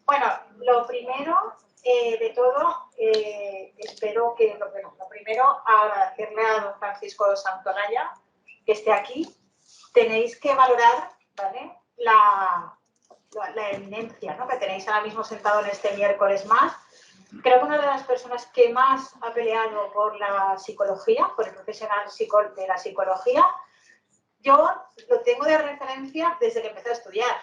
Bueno, lo primero de todo, espero que, lo primero, agradecerle a don Francisco Santolaya que esté aquí. Tenéis que valorar, ¿vale?, la eminencia, ¿no?, que tenéis ahora mismo sentado en este miércoles más. Creo que una de las personas que más ha peleado por la psicología, por el profesional de la psicología, yo lo tengo de referencia desde que empecé a estudiar.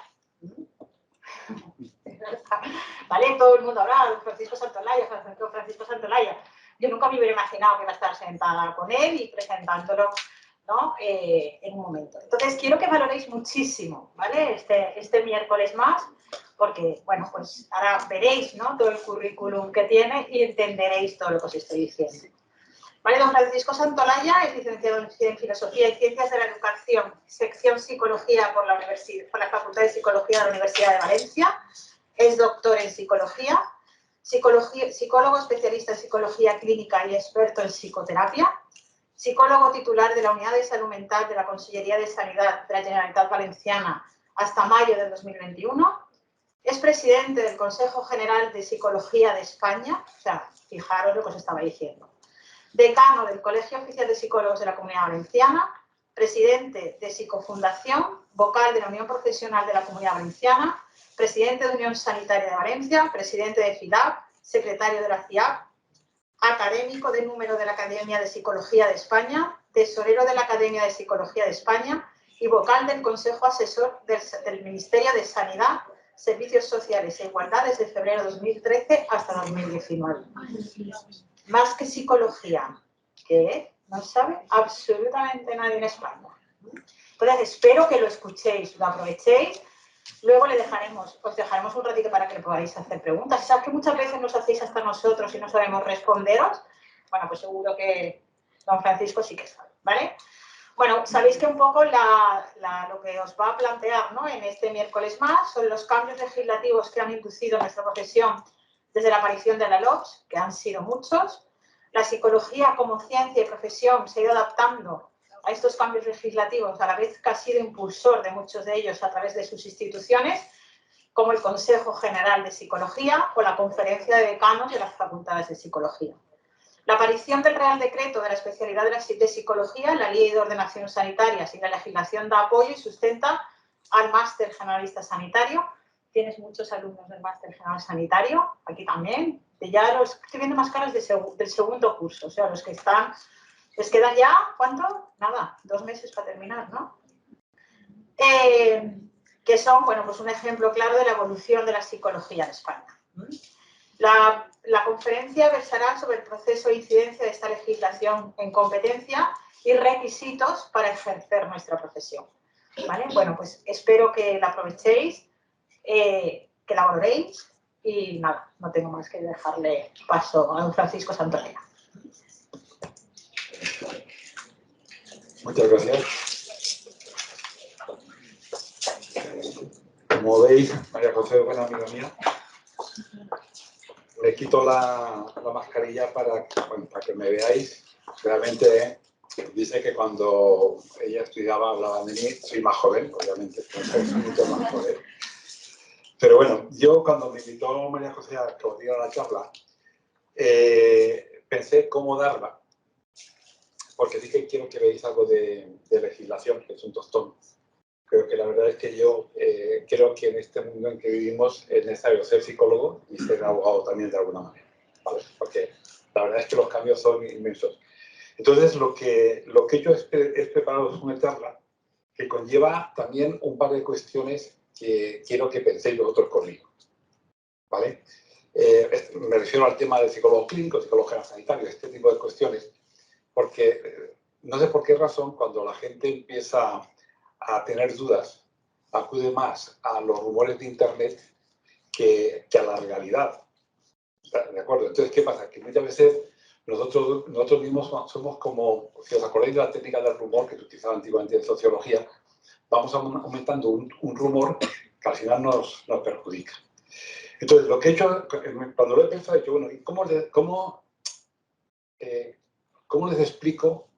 ¿Vale? Todo el mundo habla de Francisco Santolaya. Yo nunca me hubiera imaginado que iba a estar sentada con él y presentándolo, ¿no?, en un momento. Entonces, quiero que valoréis muchísimo, ¿vale?, este miércoles más, porque, bueno, pues ahora veréis, ¿no?, todo el currículum que tiene y entenderéis todo lo que os estoy diciendo. ¿Vale? Don Francisco Santolaya es licenciado en Filosofía y Ciencias de la Educación, sección Psicología por la Facultad de Psicología de la Universidad de Valencia. Es doctor en Psicología, psicólogo especialista en Psicología Clínica y experto en Psicoterapia, psicólogo titular de la Unidad de Salud Mental de la Consellería de Sanidad de la Generalitat Valenciana hasta mayo de 2021. Es presidente del Consejo General de Psicología de España, o sea, fijaros lo que os estaba diciendo. Decano del Colegio Oficial de Psicólogos de la Comunidad Valenciana, presidente de Psicofundación, vocal de la Unión Profesional de la Comunidad Valenciana, presidente de Unión Sanitaria de Valencia, presidente de FIDAP, secretario de la CIAP, académico de número de la Academia de Psicología de España, tesorero de la Academia de Psicología de España y vocal del Consejo Asesor del Ministerio de Sanidad, Servicios Sociales e Igualdad desde febrero de 2013 hasta 2019. Más que psicología, que no sabe absolutamente nadie en España. Entonces, espero que lo escuchéis, lo aprovechéis. Luego os dejaremos un ratito para que le podáis hacer preguntas. ¿Sabes que muchas veces nos hacéis hasta nosotros y no sabemos responderos? Bueno, pues seguro que don Francisco sí que sabe, ¿vale? Bueno, sabéis que un poco lo que os va a plantear, ¿no?, en este miércoles más son los cambios legislativos que han inducido nuestra profesión desde la aparición de la LOPS, que han sido muchos. La psicología como ciencia y profesión se ha ido adaptando a estos cambios legislativos, a la vez que ha sido impulsor de muchos de ellos a través de sus instituciones, como el Consejo General de Psicología o la Conferencia de Decanos de las Facultades de Psicología. La aparición del Real Decreto de la especialidad de Psicología, la Ley de Ordenación Sanitarias y la legislación da apoyo y sustenta al Máster Generalista Sanitario. Tienes muchos alumnos del Máster General Sanitario, aquí también. Ya los estoy viendo más caras del segundo curso, o sea, los que están... ¿Les quedan ya? ¿Cuánto? Nada, 2 meses para terminar, ¿no? Que son, bueno, pues un ejemplo claro de la evolución de la psicología en España. La conferencia versará sobre el proceso de incidencia de esta legislación en competencia y requisitos para ejercer nuestra profesión. ¿Vale? Bueno, pues espero que la aprovechéis, que la valoréis y nada, no tengo más que dejarle paso a don Francisco Santolaya. Muchas gracias. Como veis, María José es buena amiga mía. Le quito la mascarilla para que me veáis. Realmente dice que cuando ella estudiaba hablaban de mí. Soy más joven, obviamente, soy mucho más joven. Pero bueno, yo cuando me invitó María José a que os diera la charla, pensé cómo darla. Porque sí que quiero que veáis algo de legislación, que es un tostón. Creo que la verdad es que yo creo que en este mundo en que vivimos es necesario ser psicólogo y ser abogado también de alguna manera, ¿vale? Porque la verdad es que los cambios son inmensos. Entonces, lo que yo he preparado es una charla que conlleva también un par de cuestiones que quiero que penséis vosotros conmigo, ¿vale? Me refiero al tema del psicólogo clínico, psicólogo sanitario, este tipo de cuestiones, porque no sé por qué razón cuando la gente empieza a tener dudas, acude más a los rumores de Internet que a la realidad. ¿De acuerdo? Entonces, ¿qué pasa? Que muchas veces nosotros mismos somos como, si os acordáis de la técnica del rumor que se utilizaba antiguamente en sociología, vamos aumentando un rumor que al final nos perjudica. Entonces, lo que he hecho, cuando lo he pensado, he dicho, bueno, ¿y cómo les explico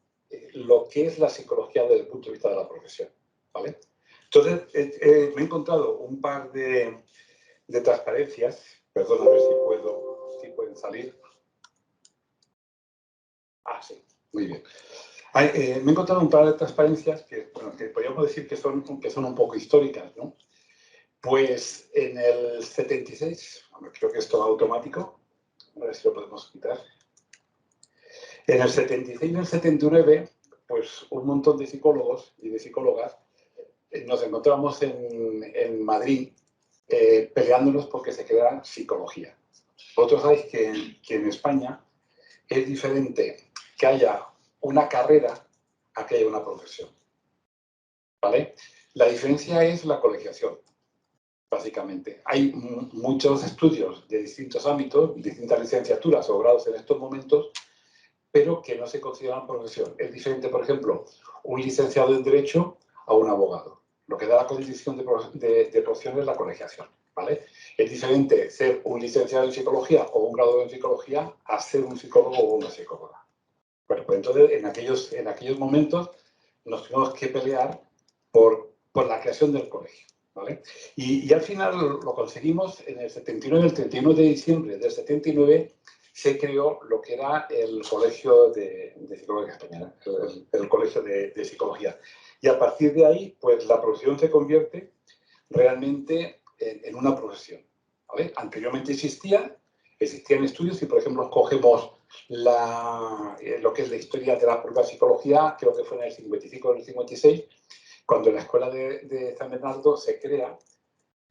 lo que es la psicología desde el punto de vista de la profesión? ¿Vale? Entonces, me he encontrado un par de de transparencias. Perdón, a ver si pueden salir. Ah, sí, muy bien. Me he encontrado un par de transparencias que, bueno, que podríamos decir que son un poco históricas, ¿no? Pues en el 76, bueno, creo que es todo automático, a ver si lo podemos quitar. En el 76 y en el 79, pues un montón de psicólogos y de psicólogas nos encontramos en Madrid peleándonos porque se creara psicología. Vosotros sabéis que en España es diferente que haya una carrera a que haya una profesión, ¿vale? La diferencia es la colegiación, básicamente. Hay muchos estudios de distintos ámbitos, distintas licenciaturas o grados en estos momentos, pero que no se consideran profesión. Es diferente, por ejemplo, un licenciado en Derecho a un abogado. Lo que da la condición de profesión es la colegiación, ¿vale? Es diferente ser un licenciado en Psicología o un graduado en Psicología a ser un psicólogo o una psicóloga. Bueno, pues entonces en aquellos momentos nos tuvimos que pelear por la creación del colegio, ¿vale? Y al final lo conseguimos en el 79, el 31 de diciembre del 79, se creó lo que era el Colegio de Psicología Española, el Colegio de Psicología. Y a partir de ahí, pues la profesión se convierte realmente en una profesión, ¿vale? Anteriormente existían estudios y, por ejemplo, cogemos lo que es la historia de la propia psicología, creo que fue en el 55 o en el 56, cuando en la escuela de San Bernardo se crea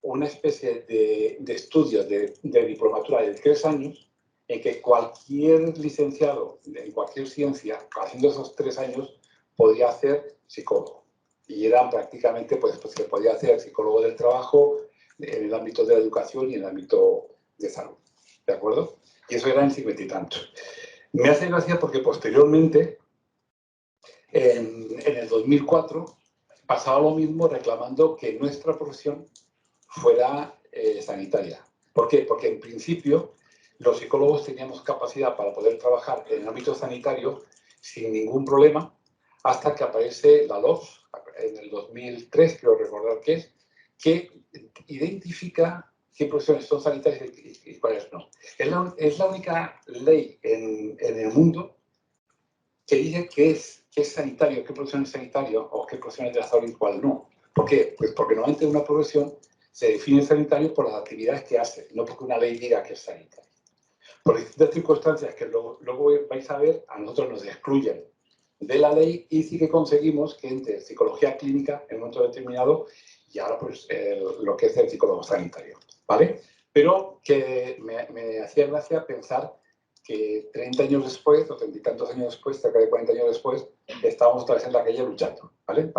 una especie de estudio de diplomatura de 3 años, en que cualquier licenciado en cualquier ciencia, haciendo esos 3 años, podía hacer psicólogo. Y eran prácticamente, pues se podía hacer psicólogo del trabajo en el ámbito de la educación y en el ámbito de salud. ¿De acuerdo? Y eso era en 50 y tantos. Me hace gracia porque posteriormente, en el 2004, pasaba lo mismo reclamando que nuestra profesión fuera sanitaria. ¿Por qué? Porque en principio los psicólogos teníamos capacidad para poder trabajar en el ámbito sanitario sin ningún problema hasta que aparece la LOS, en el 2003, creo recordar que identifica qué profesiones son sanitarias y cuáles no. Es la única ley en el mundo que dice qué es sanitario, qué profesión es sanitario o qué profesión es de la salud y cuál no. ¿Por qué? Pues porque normalmente una profesión se define sanitario por las actividades que hace, no porque una ley diga que es sanitario. Por distintas circunstancias que luego vais a ver, a nosotros nos excluyen de la ley y sí que conseguimos que entre psicología clínica en un momento determinado y ahora pues lo que es el psicólogo sanitario, ¿vale? Pero que me hacía gracia pensar que 30 años después, o 30 y tantos años después, cerca de 40 años después, estábamos otra vez en la calle luchando, ¿vale?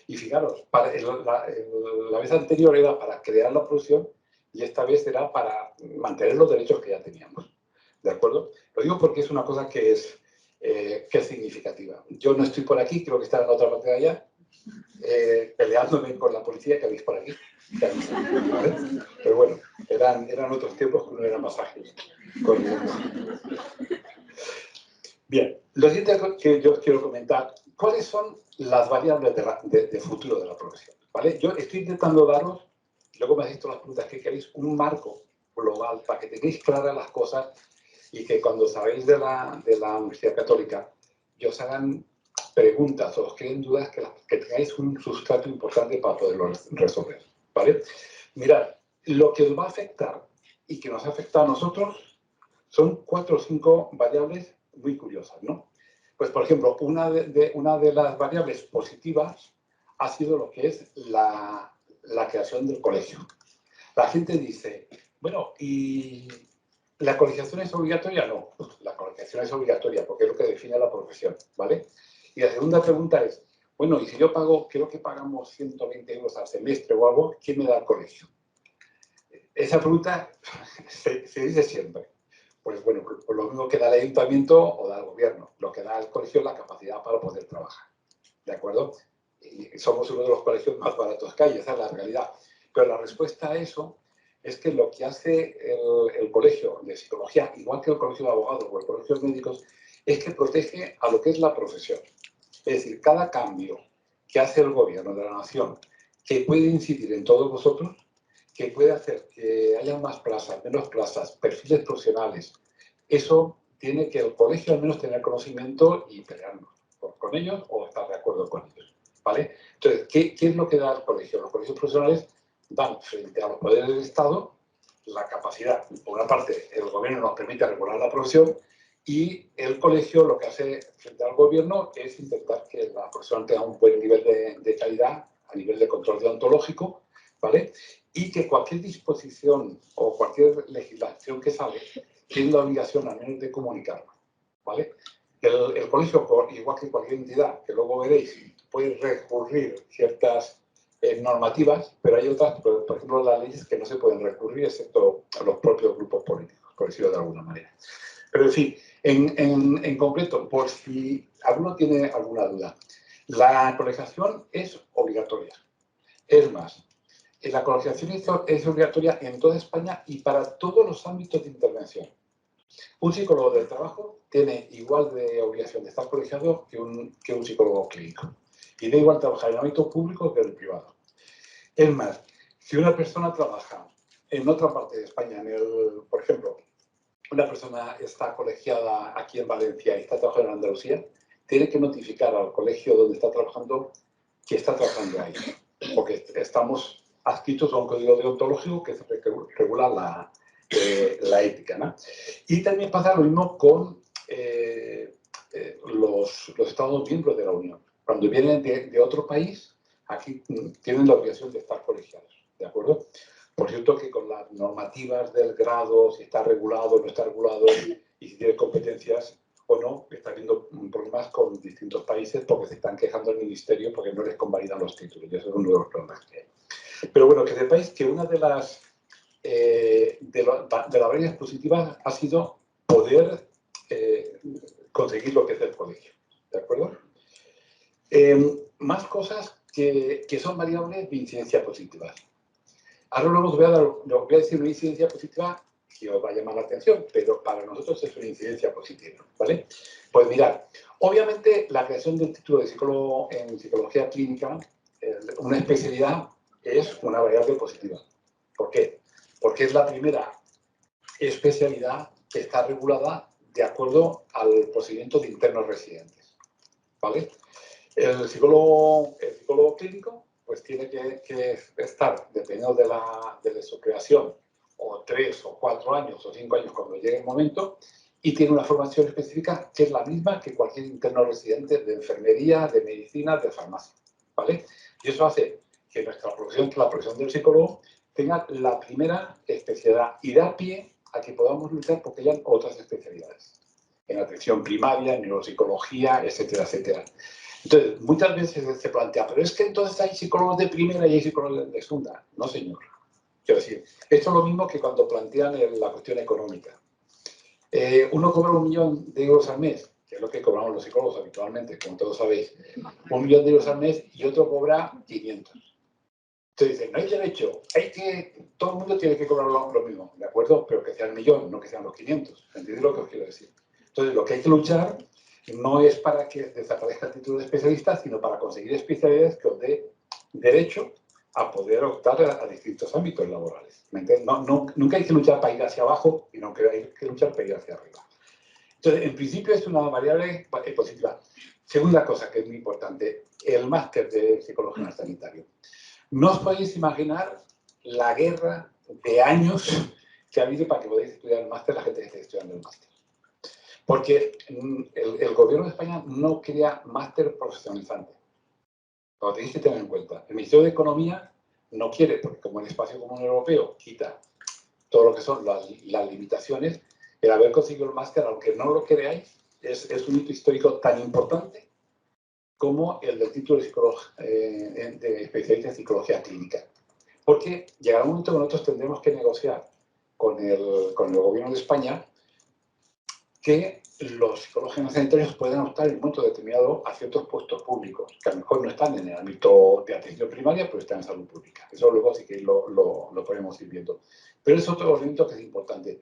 Y fijaros, la vez anterior era para crear la profesión y esta vez era para mantener los derechos que ya teníamos, ¿de acuerdo? Lo digo porque es una cosa que es significativa. Yo no estoy por aquí, creo que está en la otra parte de allá, peleándome con la policía que habéis por aquí. ¿Vale? Pero bueno, eran otros tiempos que no era más ágil. Bien, lo siguiente que yo os quiero comentar, ¿cuáles son las variables de futuro de la profesión? ¿Vale? Yo estoy intentando daros, luego me hacéis todas las preguntas que queréis, un marco global para que tengáis claras las cosas y que cuando sabéis de la Universidad Católica, yo os hagan preguntas o os creen dudas que tengáis un sustrato importante para poderlo resolver, ¿vale? Mirad, lo que os va a afectar y que nos afecta a nosotros son 4 o 5 variables muy curiosas, ¿no? Pues, por ejemplo, una de las variables positivas ha sido lo que es la creación del colegio. La gente dice, bueno, ¿y la colegiación es obligatoria? No, la colegiación es obligatoria porque es lo que define la profesión, ¿vale? Y la segunda pregunta es, bueno, y si yo pago, creo que pagamos 120 euros al semestre o algo, ¿quién me da el colegio? Esa pregunta se dice siempre. Pues bueno, lo mismo que da el ayuntamiento o da el gobierno. Lo que da el colegio es la capacidad para poder trabajar. ¿De acuerdo? Y somos uno de los colegios más baratos que hay, esa es la realidad. Pero la respuesta a eso es que lo que hace el colegio de psicología, igual que el colegio de abogados o el colegio de médicos, es que protege a lo que es la profesión. Es decir, cada cambio que hace el gobierno de la nación que puede incidir en todos vosotros, que puede hacer que haya más plazas, menos plazas, perfiles profesionales, eso tiene que el colegio al menos tener conocimiento y pelearnos con ellos o estar de acuerdo con ellos, ¿vale? Entonces, ¿qué es lo que da el colegio? Los colegios profesionales dan frente a los poderes del Estado la capacidad. Por una parte, el gobierno nos permite regular la profesión y el colegio lo que hace frente al gobierno es intentar que la profesión tenga un buen nivel de calidad a nivel de control deontológico, ¿vale? Y que cualquier disposición o cualquier legislación que sale tiene la obligación al menos de comunicarlo, ¿vale? El colegio, igual que cualquier entidad, que luego veréis, puede recurrir ciertas normativas, pero hay otras, por ejemplo, las leyes que no se pueden recurrir, excepto a los propios grupos políticos, por decirlo de alguna manera. Pero, en fin, en concreto, por si alguno tiene alguna duda, la colegiación es obligatoria. Es más, la colegiación es obligatoria en toda España y para todos los ámbitos de intervención. Un psicólogo del trabajo tiene igual de obligación de estar colegiado que un psicólogo clínico. Y da igual trabajar en el ámbito público que en el privado. Es más, si una persona trabaja en otra parte de España, por ejemplo, una persona está colegiada aquí en Valencia y está trabajando en Andalucía, tiene que notificar al colegio donde está trabajando que está trabajando ahí. Porque estamos adscritos a un código deontológico que regula la ética, ¿no? Y también pasa lo mismo con los Estados miembros de la Unión. Cuando vienen de otro país, aquí tienen la obligación de estar colegiados, ¿de acuerdo? Por cierto que con las normativas del grado, si está regulado o no está regulado, y si tiene competencias o no, está habiendo problemas con distintos países porque se están quejando al ministerio porque no les convalidan los títulos. Y eso es uno de los problemas que hay. Pero bueno, que sepáis que una de las varias positivas ha sido poder conseguir lo que es el colegio, ¿de acuerdo? Más cosas que son variables de incidencia positiva. Ahora os voy a decir una incidencia positiva que os va a llamar la atención, pero para nosotros es una incidencia positiva, ¿vale? Pues mirad, obviamente la creación del título de psicólogo en psicología clínica, una especialidad, es una variable positiva. ¿Por qué? Porque es la primera especialidad que está regulada de acuerdo al procedimiento de internos residentes, ¿vale? El psicólogo clínico pues tiene que estar, dependiendo de su creación, o 3 o 4 años o 5 años cuando llegue el momento, y tiene una formación específica que es la misma que cualquier interno residente de enfermería, de medicina, de farmacia, ¿vale? Y eso hace que nuestra profesión, que la profesión del psicólogo, tenga la primera especialidad y da pie a que podamos luchar porque hayan otras especialidades, en atención primaria, en neuropsicología, etcétera, etcétera. Entonces, muchas veces se plantea, pero es que entonces hay psicólogos de primera y hay psicólogos de segunda. No, señor. Quiero decir, esto es lo mismo que cuando plantean la cuestión económica. Uno cobra 1 millón de euros al mes, que es lo que cobramos los psicólogos habitualmente, como todos sabéis. 1 millón de euros al mes y otro cobra 500. Entonces dicen, no hay derecho, todo el mundo tiene que cobrar lo mismo, ¿de acuerdo? Pero que sea el millón, no que sean los 500. ¿Entendéis lo que os quiero decir? Entonces, lo que hay que luchar no es para que desaparezca el título de especialista, sino para conseguir especialidades que os dé derecho a poder optar a distintos ámbitos laborales. Nunca hay que luchar para ir hacia abajo, sino que hay que luchar para ir hacia arriba. Entonces, en principio es una variable positiva. Segunda cosa que es muy importante, el máster de psicología sanitario. No os podéis imaginar la guerra de años que ha habido para que podáis estudiar el máster, la gente que está estudiando el máster. Porque el gobierno de España no crea máster profesionalizante. Lo tenéis que tener en cuenta. El Ministerio de Economía no quiere, porque como el espacio común europeo quita todo lo que son las limitaciones, el haber conseguido el máster, aunque no lo creáis, es un hito histórico tan importante como el del título de especialista en psicología clínica. Porque llegará un momento que nosotros tendremos que negociar con el gobierno de España que los psicólogos sanitarios puedan optar en un momento determinado a ciertos puestos públicos, que a lo mejor no están en el ámbito de atención primaria, pero están en salud pública. Eso luego sí que lo podemos ir viendo. Pero es otro elemento que es importante.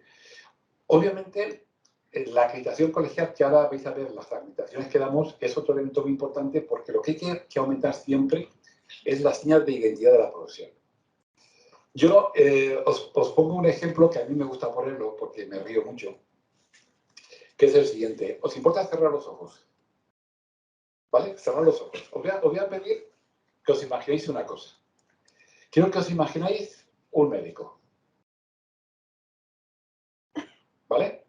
Obviamente, la acreditación colegial, que ahora vais a ver las acreditaciones que damos, es otro elemento muy importante porque lo que hay que aumentar siempre es la señal de identidad de la profesión. Yo os pongo un ejemplo que a mí me gusta ponerlo porque me río mucho, que es el siguiente. ¿Os importa cerrar los ojos? ¿Vale? Cerrar los ojos. Os voy a pedir que os imaginéis una cosa. Quiero que os imagináis un médico. ¿Vale?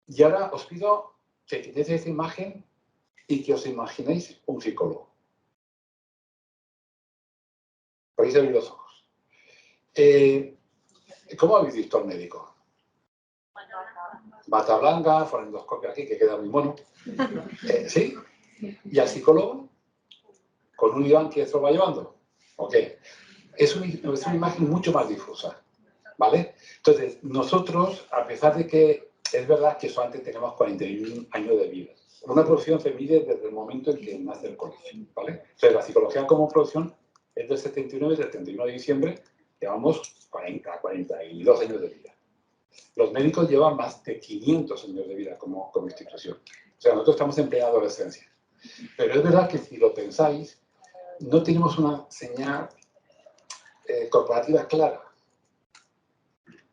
Y ahora os pido que quitéis esa imagen y que os imaginéis un psicólogo. Podéis abrir los ojos. ¿Cómo habéis visto al médico? Bata blanca, fonendoscopio aquí, que queda muy mono. ¿Sí? ¿Y al psicólogo? ¿Con un Iván que se lo va llevando? ¿Ok? Es una imagen mucho más difusa. ¿Vale? Entonces, nosotros, a pesar de que es verdad que solamente tenemos 41 años de vida, una profesión se mide desde el momento en que nace el colegio, ¿vale? Entonces, la psicología como profesión es del 79, del 31 de diciembre, llevamos 40, 42 años de vida. Los médicos llevan más de 500 años de vida como institución. O sea, nosotros estamos en plena adolescencia. Pero es verdad que si lo pensáis, no tenemos una señal corporativa clara.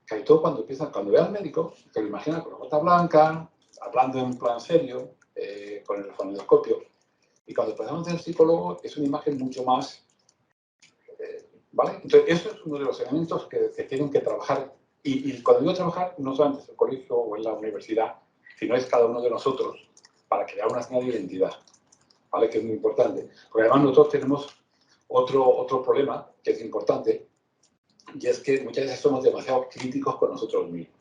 Casi todo cuando ve al médico, se lo imagina con la bata blanca, hablando en plan serio, con el fonendoscopio. Y cuando pasamos del psicólogo es una imagen mucho más... ¿vale? Entonces, eso es uno de los elementos que se tienen que trabajar. Y cuando digo trabajar, no solamente es el colegio o en la universidad, sino es cada uno de nosotros para crear una señal de identidad, ¿vale? Que es muy importante. Porque además nosotros tenemos otro problema que es importante, y es que muchas veces somos demasiado críticos con nosotros mismos.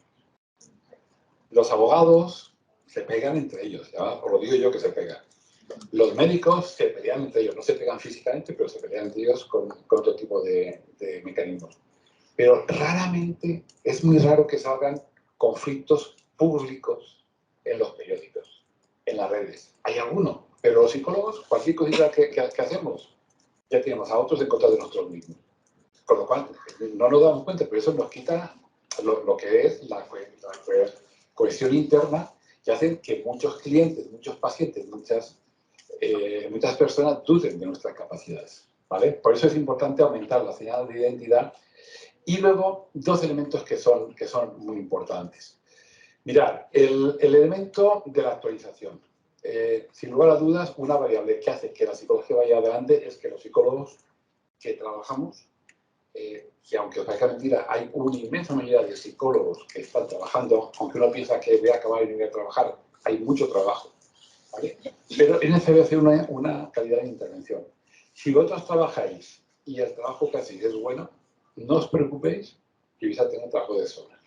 Los abogados se pegan entre ellos, ya os lo digo yo que se pegan. Los médicos se pelean entre ellos, no se pegan físicamente, pero se pelean entre ellos con otro tipo de mecanismos. Pero raramente, es muy raro que salgan conflictos públicos en los periódicos, en las redes. Hay algunos, pero los psicólogos, cualquier cosita que hacemos, ya tenemos a otros en contra de nosotros mismos. Con lo cual, no nos damos cuenta, pero eso nos quita lo que es la cohesión interna que hacen que muchos clientes, muchos pacientes, muchas personas duden de nuestras capacidades, ¿vale? Por eso es importante aumentar la señal de identidad. Y luego, dos elementos que son muy importantes. Mirad, el elemento de la actualización. Sin lugar a dudas, una variable que hace que la psicología vaya adelante es que los psicólogos que trabajamos, que aunque os parezca mentira, hay una inmensa mayoría de psicólogos que están trabajando, aunque uno piensa que voy a acabar y no voy a trabajar, hay mucho trabajo, ¿vale? Pero es necesario hacer una calidad de intervención. Si vosotros trabajáis y el trabajo que hacéis es bueno, no os preocupéis que vais a tener trabajo de sobra,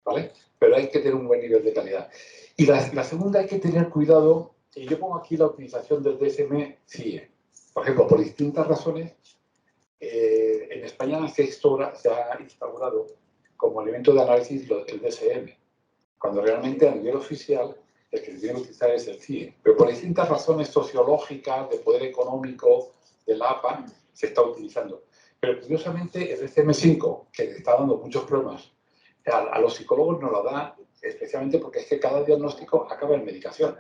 ¿vale? Pero hay que tener un buen nivel de calidad. Y la segunda, hay que tener cuidado, y yo pongo aquí la utilización del DSM-CIE. Por ejemplo, por distintas razones, en España se ha instaurado como elemento de análisis el DSM, cuando realmente a nivel oficial el que se tiene que utilizar es el CIE. Pero por distintas razones sociológicas, de poder económico, de la APA, se está utilizando. Pero curiosamente el DSM-5, que está dando muchos problemas, a los psicólogos nos lo da especialmente porque es que cada diagnóstico acaba en medicación.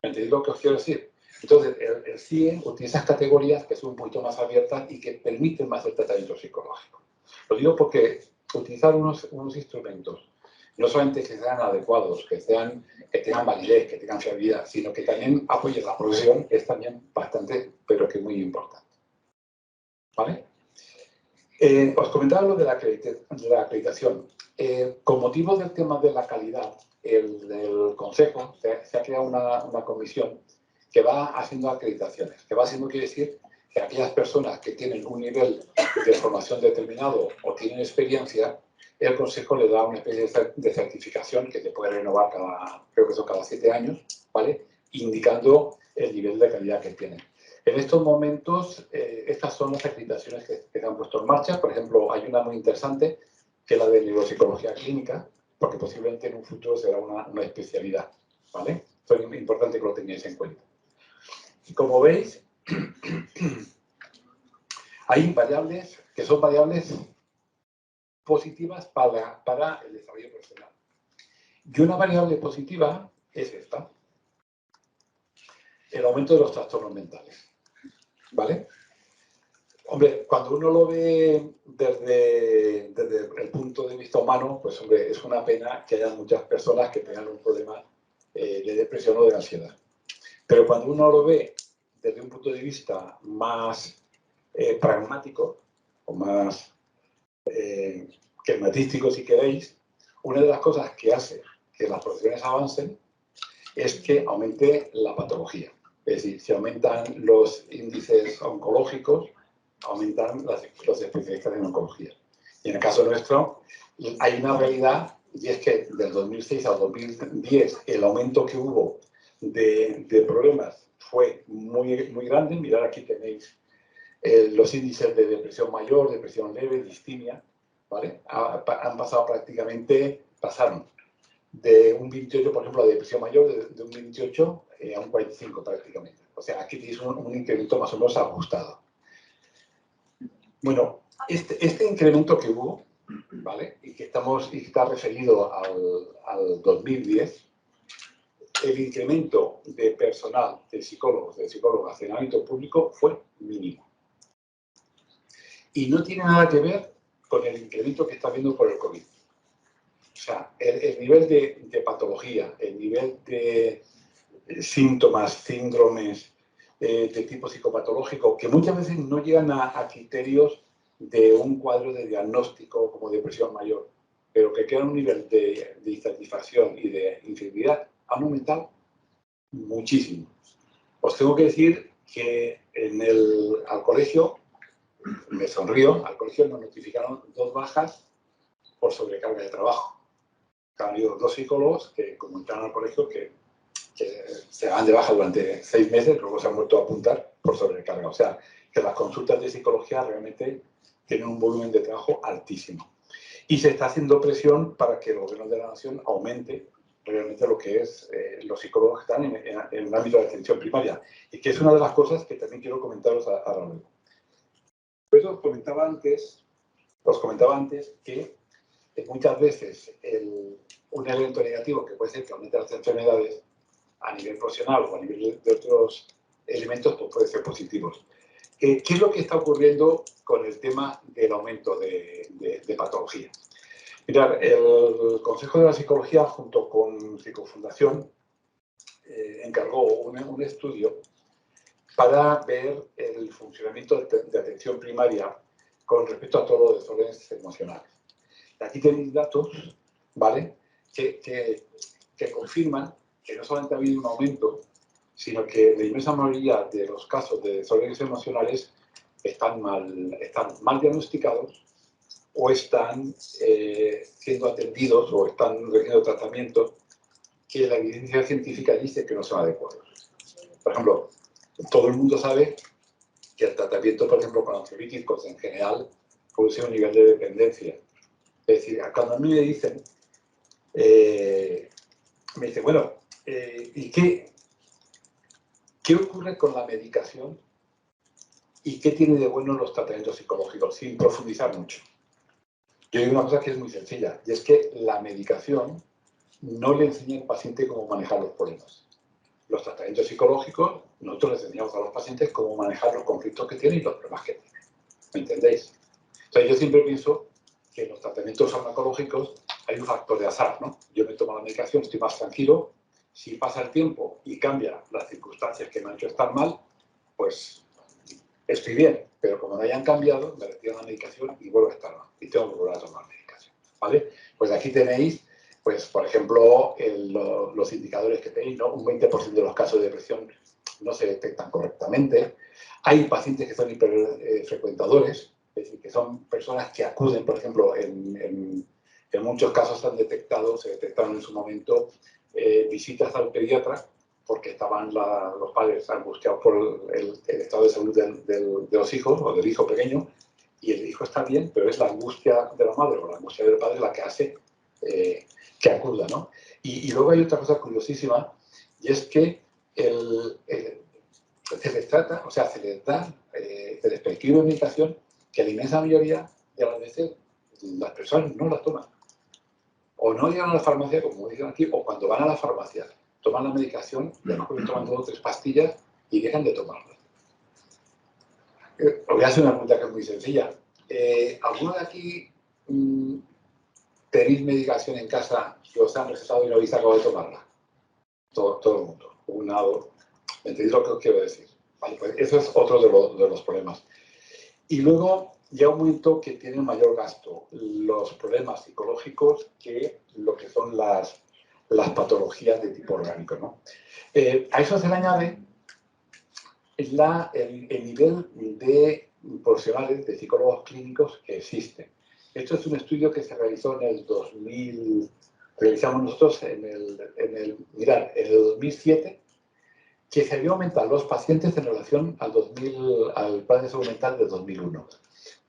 ¿Entendéis lo que os quiero decir? Entonces, el CIE utiliza esas categorías que son un poquito más abiertas y que permiten más el tratamiento psicológico. Lo digo porque utilizar unos instrumentos, no solamente que sean adecuados, que tengan validez, que tengan fiabilidad, sino que también apoyen la profesión, es también bastante, pero que muy importante. ¿Vale? Os comentaba lo de la acreditación. Con motivo del tema de la calidad, el Consejo se ha creado una comisión que va haciendo acreditaciones. Que va haciendo quiere decir que aquellas personas que tienen un nivel de formación determinado o tienen experiencia, el Consejo le da una especie de certificación que se puede renovar creo que son cada 7 años, ¿vale? Indicando el nivel de calidad que tienen. En estos momentos, estas son las acreditaciones que se han puesto en marcha. Por ejemplo, hay una muy interesante, que es la de neuropsicología clínica, porque posiblemente en un futuro será una especialidad, ¿vale? Esto es importante que lo tengáis en cuenta. Y como veis, hay variables que son variables positivas para el desarrollo profesional. Y una variable positiva es esta, el aumento de los trastornos mentales, ¿vale? Hombre, cuando uno lo ve desde el punto de vista humano, pues hombre, es una pena que haya muchas personas que tengan un problema de depresión o de ansiedad. Pero cuando uno lo ve desde un punto de vista más pragmático o más quematístico, si queréis, una de las cosas que hace que las profesiones avancen es que aumente la patología. Es decir, si aumentan los índices oncológicos, aumentan los especialistas en oncología. Y en el caso nuestro, hay una realidad, y es que del 2006 al 2010 el aumento que hubo de problemas fue muy, muy grande. Mirad, aquí tenéis los índices de depresión mayor, depresión leve, distimia, ¿vale? Han pasado prácticamente, pasaron de un 28, por ejemplo, la depresión mayor, de un 28 a un 45 prácticamente. O sea, aquí tenéis un incremento más o menos ajustado. Bueno, este incremento que hubo, ¿vale? Y que está referido al 2010, el incremento de personal, de psicólogas en ámbito público fue mínimo. Y no tiene nada que ver con el incremento que está habiendo por el COVID. O sea, el nivel de patología, el nivel de síntomas, síndromes de tipo psicopatológico, que muchas veces no llegan a criterios de un cuadro de diagnóstico como depresión mayor, pero que quedan a un nivel de insatisfacción y de inseguridad, han aumentado muchísimo. Os tengo que decir que al colegio, me sonrío, al colegio nos notificaron 2 bajas por sobrecarga de trabajo. Han habido 2 psicólogos que comunicaron al colegio que se van de baja durante 6 meses, luego se han vuelto a apuntar por sobrecarga. O sea, que las consultas de psicología realmente tienen un volumen de trabajo altísimo. Y se está haciendo presión para que el gobierno de la nación aumente realmente lo que es los psicólogos que están en el ámbito de atención primaria. Y que es una de las cosas que también quiero comentaros ahora mismo. Por eso os comentaba antes que muchas veces un elemento negativo que puede ser que aumente las enfermedades a nivel profesional o a nivel de otros elementos, pues puede ser positivos. ¿Qué es lo que está ocurriendo con el tema del aumento de patología? Mirad, el Consejo de la Psicología, junto con Psicofundación, encargó un estudio para ver el funcionamiento de atención primaria con respecto a todos los desórdenes emocionales. Aquí tenéis datos, ¿vale?, que confirman que no solamente ha habido un aumento, sino que la inmensa mayoría de los casos de desórdenes emocionales están mal diagnosticados o están siendo atendidos o están recibiendo tratamiento que la evidencia científica dice que no son adecuados. Por ejemplo, todo el mundo sabe que el tratamiento, por ejemplo, con ansiolíticos en general, produce un nivel de dependencia. Es decir, cuando a mí me dicen, bueno, ¿y qué ocurre con la medicación y qué tiene de bueno los tratamientos psicológicos? Sin profundizar mucho. Yo digo una cosa que es muy sencilla, y es que la medicación no le enseña al paciente cómo manejar los problemas. Los tratamientos psicológicos, nosotros les enseñamos a los pacientes cómo manejar los conflictos que tienen y los problemas que tienen. ¿Me entendéis? Entonces, yo siempre pienso que en los tratamientos farmacológicos hay un factor de azar, ¿no? Yo me tomo la medicación, estoy más tranquilo. Si pasa el tiempo y cambia las circunstancias que me han hecho estar mal, pues estoy bien. Pero como no hayan cambiado, me retiro la medicación y vuelvo a estar mal. Y tengo que volver a tomar medicación, ¿vale? Pues aquí tenéis, pues, por ejemplo, los indicadores que tenéis, ¿no? Un 20% de los casos de depresión no se detectan correctamente. Hay pacientes que son hiperfrecuentadores, es decir, que son personas que acuden, por ejemplo, en muchos casos se detectaron en su momento visitas al pediatra porque estaban los padres angustiados por el estado de salud de los hijos o del hijo pequeño, y el hijo está bien, pero es la angustia de la madre o la angustia del padre la que hace que acuda, ¿no? Y luego hay otra cosa curiosísima, y es que se les trata, o sea, se les da, se les prescribe medicación que la inmensa mayoría de las veces las personas no la toman. O no llegan a la farmacia, como dicen aquí, o cuando van a la farmacia, toman la medicación, y a lo mejor toman 2 o 3 pastillas y dejan de tomarla. Os voy a hacer una pregunta que es muy sencilla. ¿Alguno de aquí tenéis medicación en casa que os han recetado y no habéis acabado de tomarla? Todo el mundo. ¿Entendéis lo que os quiero decir? Vale, pues eso es otro de los problemas. Y luego llega un momento que tiene mayor gasto los problemas psicológicos que lo que son las patologías de tipo orgánico, ¿no? A eso se le añade el nivel de profesionales, de psicólogos clínicos que existen. Esto es un estudio que se realizó en el 2000, realizamos nosotros en el 2007, que se había aumentado los pacientes en relación al plan de salud mental de 2001.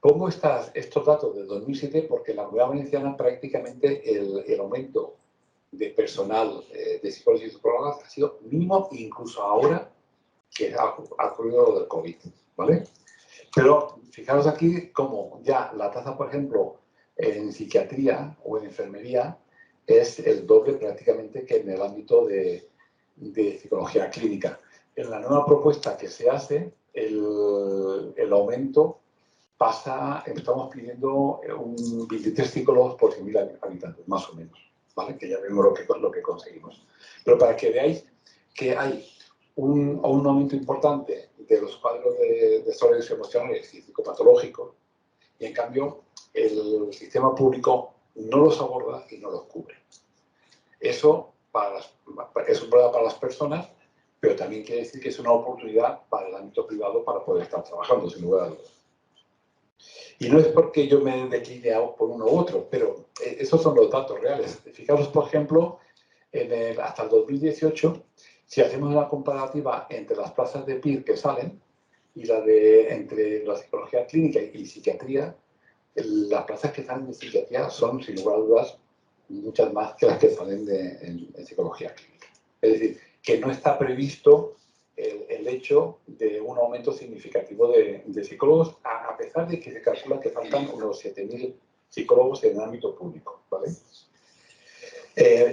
Pongo estos datos de 2007 porque en la Comunidad Valenciana prácticamente el aumento de personal de psicólogos y psicólogas ha sido mínimo, incluso ahora que ha ocurrido lo del COVID, ¿vale? Pero fijaros aquí como ya la tasa, por ejemplo, en psiquiatría o en enfermería es el doble prácticamente que en el ámbito de psicología clínica. En la nueva propuesta que se hace, el aumento pasa, estamos pidiendo 23 psicólogos por 100.000 habitantes, más o menos, ¿vale? Que ya vemos lo que conseguimos. Pero para que veáis que hay un aumento importante de los cuadros de desórdenes emocionales y psicopatológicos, y en cambio el sistema público no los aborda y no los cubre. Eso es un problema para las personas, pero también quiere decir que es una oportunidad para el ámbito privado para poder estar trabajando, sin lugar a dudas. Y no es porque yo me decline por uno u otro, pero esos son los datos reales. Fijaros, por ejemplo, hasta el 2018, si hacemos una comparativa entre las plazas de PIR que salen y entre la psicología clínica y psiquiatría, las plazas que salen de psiquiatría son, sin lugar a dudas, muchas más que las que salen en psicología clínica. Es decir, que no está previsto el hecho de un aumento significativo de psicólogos, a pesar de que se calcula que faltan unos 7.000 psicólogos en el ámbito público, ¿vale?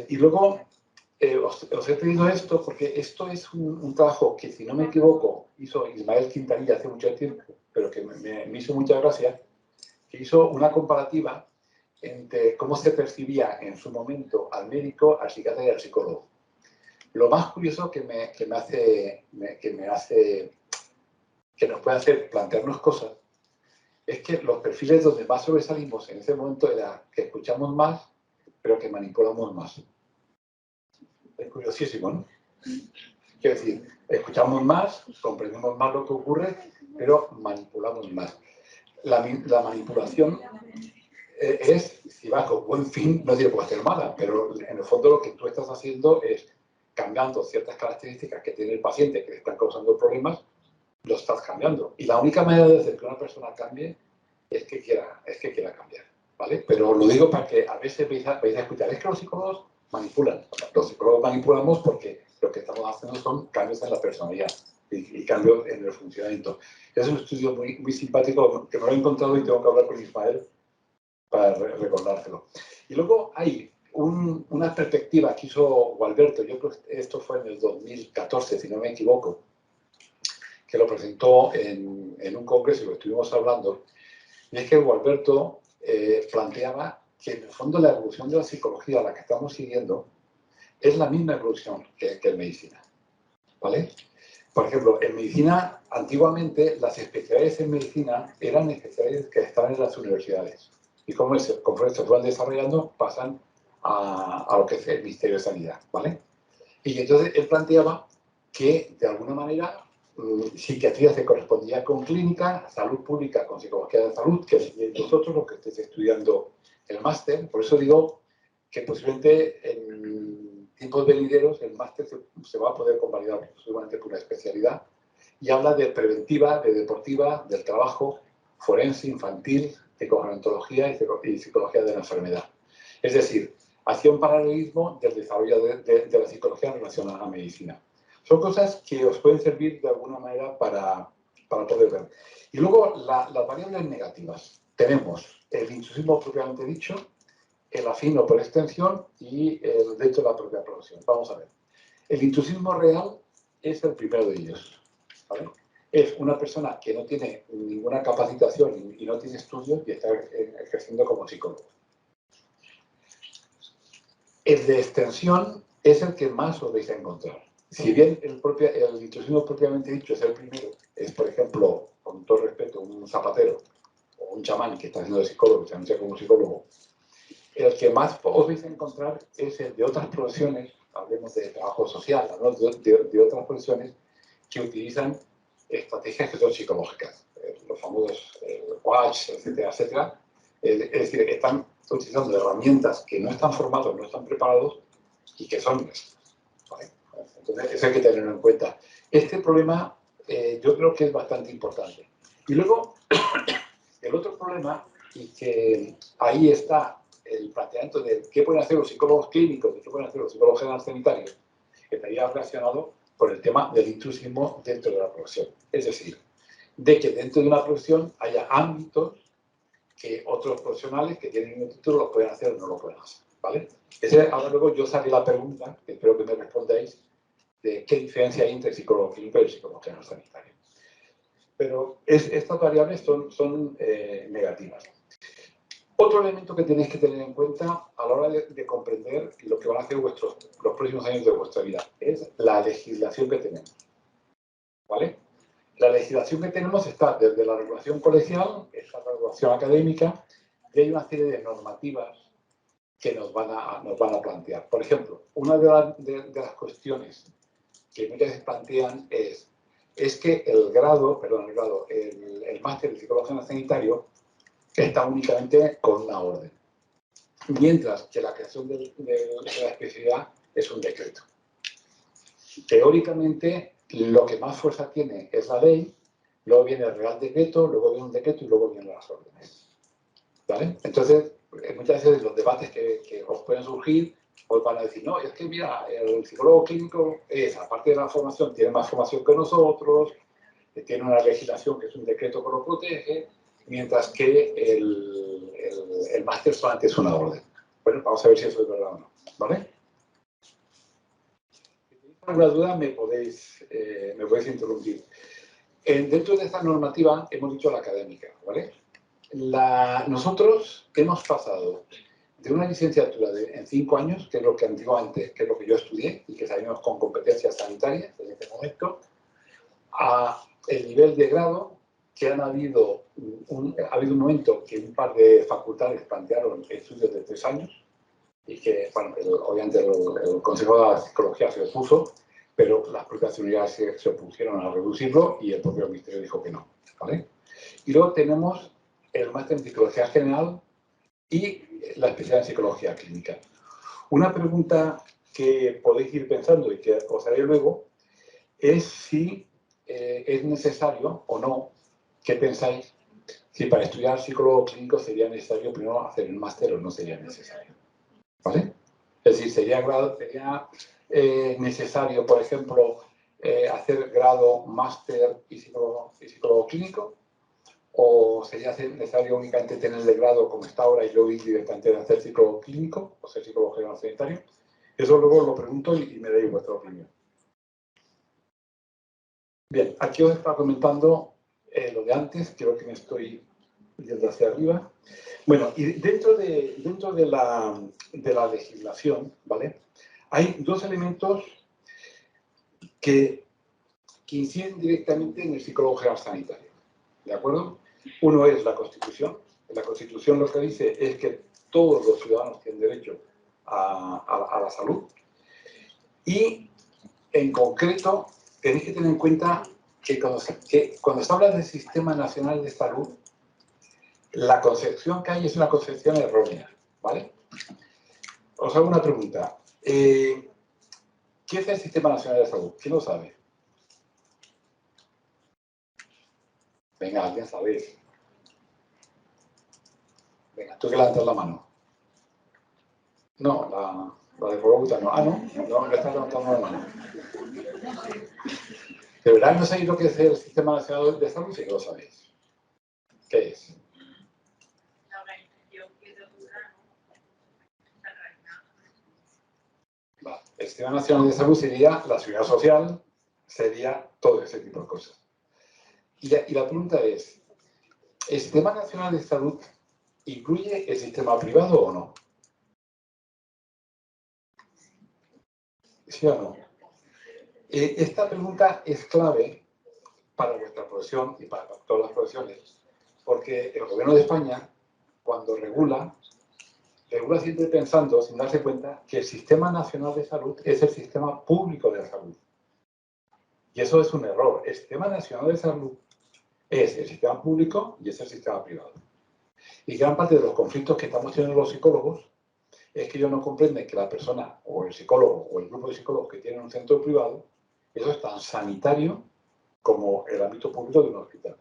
Y luego, os he pedido esto porque esto es un trabajo que, si no me equivoco, hizo Ismael Quintanilla hace mucho tiempo, pero que me hizo mucha gracia, que hizo una comparativa entre cómo se percibía en su momento al médico, al psiquiatra y al psicólogo. Lo más curioso que nos puede hacer plantearnos cosas es que los perfiles donde más sobresalimos en ese momento era que escuchamos más, pero que manipulamos más. Es curiosísimo, ¿no? Quiero decir, escuchamos más, comprendemos más lo que ocurre, pero manipulamos más. La manipulación es, si va con buen fin, no tiene por qué ser mala, pero en el fondo lo que tú estás haciendo es cambiando ciertas características que tiene el paciente que le están causando problemas, lo estás cambiando. Y la única manera de hacer que una persona cambie es que quiera cambiar, ¿vale? Pero lo digo para que a veces vais a escuchar, es que los psicólogos manipulan. Los psicólogos manipulamos porque lo que estamos haciendo son cambios en la personalidad y cambios en el funcionamiento. Es un estudio muy, muy simpático que me lo he encontrado y tengo que hablar con Ismael para recordárselo. Y luego hay una perspectiva que hizo Gualberto, yo creo que esto fue en el 2014, si no me equivoco, que lo presentó en un congreso y lo estuvimos hablando, y es que Gualberto planteaba que en el fondo la evolución de la psicología, la que estamos siguiendo, es la misma evolución que en medicina, ¿vale? Por ejemplo, en medicina, antiguamente, las especialidades en medicina eran especialidades que estaban en las universidades. Y conforme se fueron desarrollando, pasan a lo que es el Ministerio de Sanidad, ¿vale? Y entonces él planteaba que, de alguna manera, psiquiatría se correspondía con clínica, salud pública con psicología de salud, que es vosotros los que estéis estudiando el máster. Por eso digo que posiblemente en tiempos venideros el máster se va a poder convalidar posiblemente por una especialidad, y habla de preventiva, de deportiva, del trabajo, forense, infantil, psicogerontología y psicología de la enfermedad. Es decir, hacía un paralelismo del desarrollo de la psicología en relación a la medicina. Son cosas que os pueden servir de alguna manera para poder ver. Y luego las variables negativas. Tenemos el intrusismo propiamente dicho, el afino por extensión y el derecho a la propia profesión. Vamos a ver. El intrusismo real es el primero de ellos, ¿vale? es una persona que no tiene ninguna capacitación y no tiene estudios y está ejerciendo como psicólogo. El de extensión es el que más os vais a encontrar. Si bien el intrusismo propiamente dicho es el primero, es, por ejemplo, con todo respeto, un zapatero o un chamán que está haciendo de psicólogo, se anuncia como psicólogo, el que más os vais a encontrar es el de otras profesiones, hablemos de trabajo social, ¿no? de otras profesiones que utilizan estrategias que son psicológicas, los famosos WASH, etcétera, etcétera. Es decir, están utilizando herramientas que no están formados, no están preparados y que son... ¿vale? Entonces, eso hay que tenerlo en cuenta. Este problema yo creo que es bastante importante. Y luego, el otro problema, y que ahí está el planteamiento de qué pueden hacer los psicólogos clínicos y qué pueden hacer los psicólogos generales sanitarios, que estaría relacionado con el tema del intrusismo dentro de la profesión. Es decir, de que dentro de una profesión haya ámbitos que otros profesionales que tienen un título lo pueden hacer o no lo pueden hacer. ¿Vale? Ahora luego yo saqué la pregunta, que espero que me respondáis, de qué diferencia hay entre psicólogo clínico y psicólogo general sanitario. Pero estas variables son negativas. Otro elemento que tenéis que tener en cuenta a la hora de comprender lo que van a hacer los próximos años de vuestra vida es la legislación que tenemos. ¿Vale? La legislación que tenemos está desde la regulación colegial, está la regulación académica, y hay una serie de normativas que nos van a plantear. Por ejemplo, una de las cuestiones que muchas veces plantean es que el máster de psicología sanitario está únicamente con una orden, mientras que la creación de la especialidad es un decreto. Teóricamente, lo que más fuerza tiene es la ley, luego viene el Real Decreto, luego viene un decreto y luego vienen las órdenes. ¿Vale? Entonces, muchas veces los debates que os pueden surgir os van a decir, no, es que mira, el psicólogo clínico es, aparte de la formación, tiene más formación que nosotros, tiene una legislación que es un decreto que lo protege, mientras que el máster solamente es una orden. Bueno, vamos a ver si eso es verdad o no. ¿Vale? Si tenéis alguna duda, me podéis interrumpir. Dentro de esta normativa hemos dicho la académica, ¿vale? Nosotros hemos pasado de una licenciatura en 5 años, que es lo que antiguamente, que es lo que yo estudié y que salimos con competencias sanitarias en este momento, a el nivel de grado que ha habido un momento que un par de facultades plantearon estudios de 3 años y que, bueno, obviamente el Consejo de la Psicología se opuso, pero las propias universidades se opusieron a reducirlo y el propio Ministerio dijo que no, ¿vale? Y luego tenemos el máster en Psicología General y la especialidad en Psicología Clínica. Una pregunta que podéis ir pensando y que os haré luego es si es necesario o no, ¿qué pensáis? Si para estudiar psicólogo clínico sería necesario primero hacer el máster o no sería necesario. ¿Vale? Es decir, sería necesario, por ejemplo, hacer grado, máster y psicólogo clínico, o sería necesario únicamente tener el grado como está ahora y luego ir directamente a hacer psicólogo clínico o ser psicólogo general sanitario. Eso luego lo pregunto y me dais vuestra opinión. Bien, aquí os estaba comentando lo de antes, creo que me estoy yendo hacia arriba. Bueno, y dentro de la legislación, ¿vale? Hay dos elementos que inciden directamente en el psicólogo general sanitario, ¿de acuerdo? Uno es la Constitución. La Constitución lo que dice es que todos los ciudadanos tienen derecho a la salud y, en concreto, tenéis que tener en cuenta que cuando se habla del Sistema Nacional de Salud, la concepción que hay es una concepción errónea, ¿vale? Os hago una pregunta. ¿Qué es el Sistema Nacional de Salud? ¿Quién lo sabe? Venga, alguien sabéis. Venga, tú que levantas la mano. No, la de Bogotá no. Ah, no estás levantando la mano. ¿De verdad no sabéis lo que es el Sistema Nacional de Salud? Sí que lo sabéis. ¿Qué es? La organización que regula, Vale. El Sistema Nacional de Salud sería la seguridad social, sería todo ese tipo de cosas. Y la pregunta es, ¿el Sistema Nacional de Salud incluye el sistema privado o no? ¿Sí o no? Esta pregunta es clave para vuestra profesión y para todas las profesiones, porque el Gobierno de España, cuando regula siempre pensando, sin darse cuenta, que el Sistema Nacional de Salud es el sistema público de salud. Y eso es un error. El Sistema Nacional de Salud es el sistema público y es el sistema privado. Y gran parte de los conflictos que estamos teniendo los psicólogos es que ellos no comprenden que la persona o el psicólogo o el grupo de psicólogos que tienen un centro privado, eso es tan sanitario como el ámbito público de un hospital.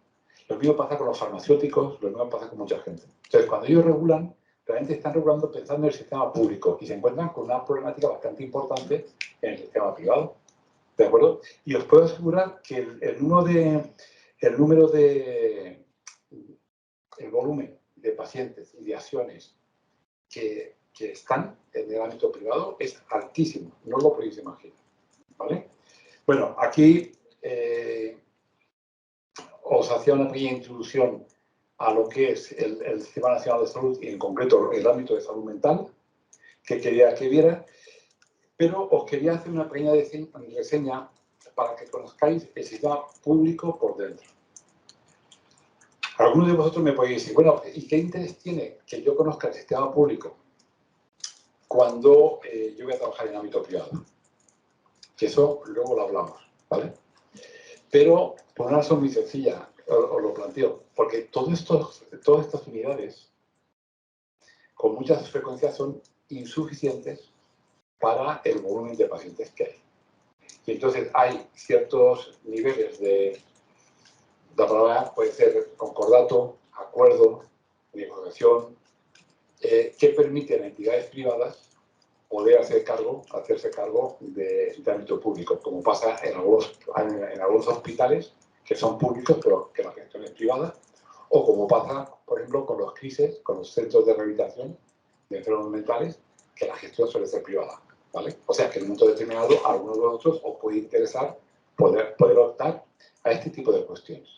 Lo mismo pasa con los farmacéuticos, lo mismo pasa con mucha gente. Entonces, cuando ellos regulan, realmente están regulando pensando en el sistema público y se encuentran con una problemática bastante importante en el sistema privado. ¿De acuerdo? Y os puedo asegurar que el volumen de pacientes y de acciones que están en el ámbito privado es altísimo, no lo podéis imaginar. ¿Vale? Bueno, aquí os hacía una pequeña introducción a lo que es el Sistema Nacional de Salud y en concreto el ámbito de salud mental, que quería que viera, pero os quería hacer una pequeña reseña para que conozcáis el sistema público por dentro. Algunos de vosotros me podéis decir, bueno, ¿y qué interés tiene que yo conozca el sistema público cuando yo voy a trabajar en ámbito privado? Que eso luego lo hablamos, ¿vale? Pero por una razón muy sencilla, os lo planteo, porque todas estas unidades con muchas frecuencias son insuficientes para el volumen de pacientes que hay. Y entonces hay ciertos niveles la palabra puede ser concordato, acuerdo, negociación, que permiten a entidades privadas poder hacerse cargo de ámbito público, como pasa en algunos hospitales que son públicos pero que la gestión es privada, o como pasa, por ejemplo, con los CRISES, con los centros de rehabilitación de enfermos mentales, que la gestión suele ser privada, ¿vale? O sea que en un momento determinado a algunos de vosotros os puede interesar poder optar a este tipo de cuestiones.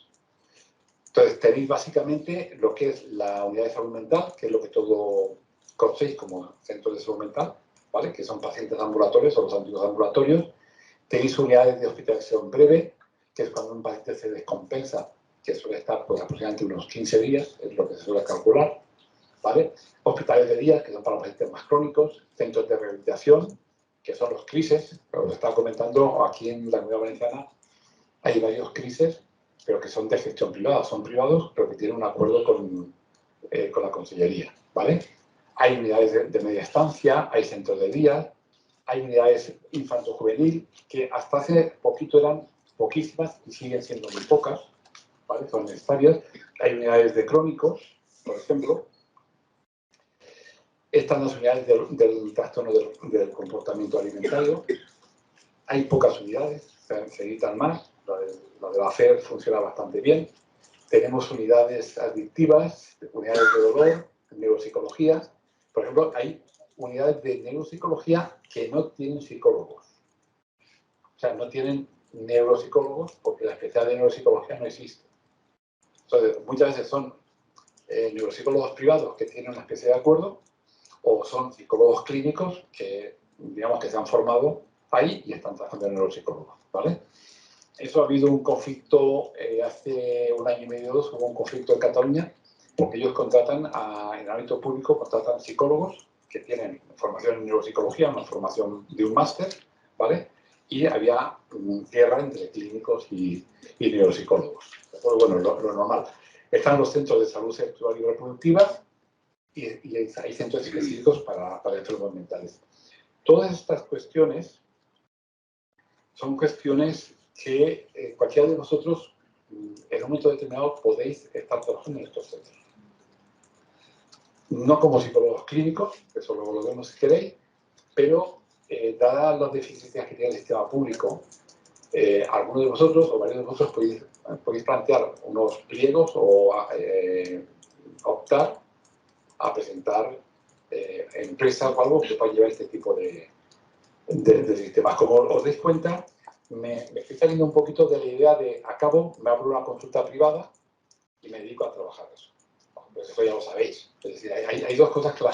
Entonces tenéis básicamente lo que es la unidad de salud mental, que es lo que todos conocéis como centros de salud mental, ¿vale? Que son pacientes ambulatorios o los antiguos ambulatorios. Tenéis unidades de hospitalización breve, que es cuando un paciente se descompensa, que suele estar pues, aproximadamente unos 15 días, es lo que se suele calcular, ¿vale? Hospitales de día, que son para los pacientes más crónicos, centros de rehabilitación, que son los CRISES, como os estaba comentando, aquí en la Comunidad Valenciana hay varios CRISES, pero que son de gestión privada, son privados, pero que tienen un acuerdo con la Consellería, ¿vale? Hay unidades de media estancia, hay centros de día, hay unidades infanto-juvenil, que hasta hace poquito eran poquísimas y siguen siendo muy pocas, ¿vale? Son necesarias. Hay unidades de crónicos, por ejemplo. Están las unidades del trastorno del comportamiento alimentario. Hay pocas unidades, se necesitan más. La de la FER funciona bastante bien. Tenemos unidades adictivas, unidades de dolor, neuropsicología. Por ejemplo, hay unidades de neuropsicología que no tienen psicólogos. O sea, no tienen neuropsicólogos porque la especialidad de neuropsicología no existe. Entonces, muchas veces son neuropsicólogos privados que tienen una especie de acuerdo o son psicólogos clínicos que, digamos, que se han formado ahí y están trabajando en neuropsicólogos, ¿vale? Eso ha habido un conflicto hace un año y medio o dos, hubo un conflicto en Cataluña, porque ellos contratan, en el ámbito público, contratan psicólogos que tienen formación en neuropsicología, una formación de un máster, ¿vale? Y había guerra entre clínicos y neuropsicólogos. Pues bueno, lo normal. Están los centros de salud sexual y reproductiva y hay centros específicos para enfermos mentales. Todas estas cuestiones son cuestiones que cualquiera de vosotros en un momento determinado podéis estar trabajando en estos centros. No como psicólogos clínicos, eso luego lo vemos si queréis, pero dadas las deficiencias que tiene el sistema público, algunos de vosotros o varios de vosotros podéis plantear unos pliegos o optar a presentar empresas o algo que puedan llevar este tipo de sistemas. Como os dais cuenta, me estoy saliendo un poquito de la idea de, acabo, me abro una consulta privada y me dedico a trabajar eso. Pues eso ya lo sabéis. Es decir, hay dos cosas que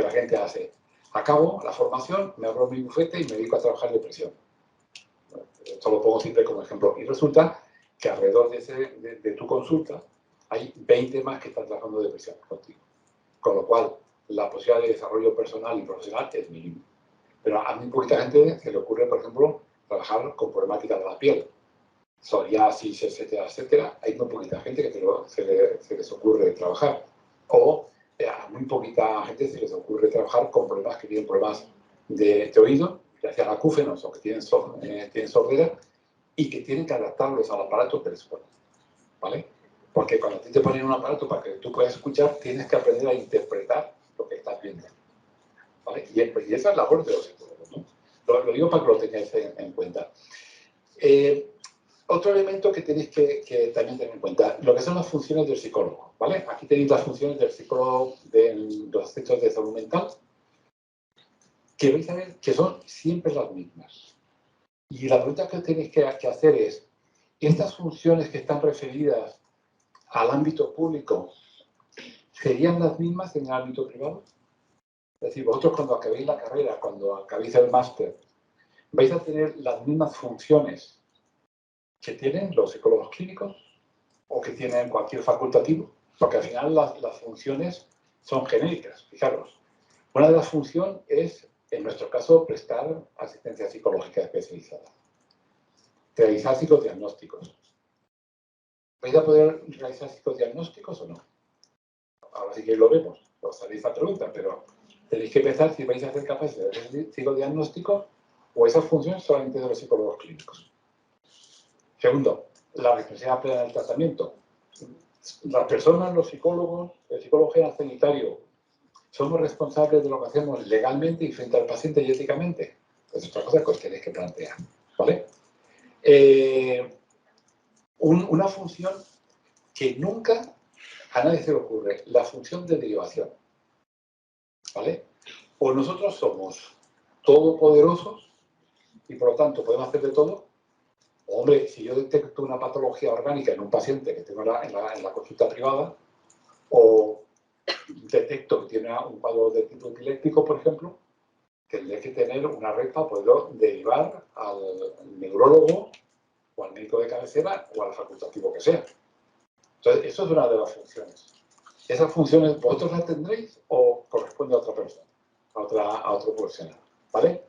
la gente hace. Acabo la formación, me abro mi bufete y me dedico a trabajar depresión. Bueno, esto lo pongo siempre como ejemplo. Y resulta que alrededor de tu consulta hay 20 más que están trabajando depresión contigo. Con lo cual, la posibilidad de desarrollo personal y profesional es mínima. Pero a muy poquita gente se le ocurre, por ejemplo, trabajar con problemáticas de la piel. Psoriasis, etcétera, etcétera. Hay muy poquita gente que se les ocurre trabajar. O a muy poquita gente se les ocurre trabajar con problemas que tienen problemas de oído, ya sean acúfenos o que tienen sordera, y que tienen que adaptarlos al aparato que les ponen. ¿Vale? Porque cuando a ti te ponen un aparato para que tú puedas escuchar, tienes que aprender a interpretar lo que estás viendo. ¿Vale? Y esa es la labor de los psicólogos, ¿no? Lo digo para que lo tengáis en cuenta. Otro elemento que tenéis que también tener en cuenta, lo que son las funciones del psicólogo, ¿vale? Aquí tenéis las funciones del psicólogo de los centros de salud mental, que vais a ver que son siempre las mismas. Y la pregunta que tenéis que hacer es, ¿estas funciones que están referidas al ámbito público serían las mismas en el ámbito privado? Es decir, vosotros cuando acabéis la carrera, cuando acabéis el máster, ¿vais a tener las mismas funciones que tienen los psicólogos clínicos o que tienen cualquier facultativo? Porque al final las funciones son genéricas. Fijaros, una de las funciones es, en nuestro caso, prestar asistencia psicológica especializada. Realizar psicodiagnósticos. ¿Vais a poder realizar psicodiagnósticos o no? Ahora sí que lo vemos, os haréis la pregunta, pero tenéis que pensar si vais a ser capaces de hacer psicodiagnósticos o esas funciones solamente de los psicólogos clínicos. Segundo, la responsabilidad plena del tratamiento. Las personas, los psicólogos, el psicólogo general sanitario, somos responsables de lo que hacemos legalmente y frente al paciente y éticamente. Es otra cosa que os tenéis que plantear, ¿vale? Una función que nunca a nadie se le ocurre, la función de derivación, ¿vale? O nosotros somos todopoderosos y por lo tanto podemos hacer de todo. O, hombre, si yo detecto una patología orgánica en un paciente que tengo en la consulta privada, o detecto que tiene un cuadro de tipo epiléptico, por ejemplo, tendré que tener una red para poderlo derivar al neurólogo o al médico de cabecera o al facultativo que sea. Entonces, eso es una de las funciones. ¿Esas funciones vosotros las tendréis o corresponde a otra persona, a otro profesional? ¿Vale?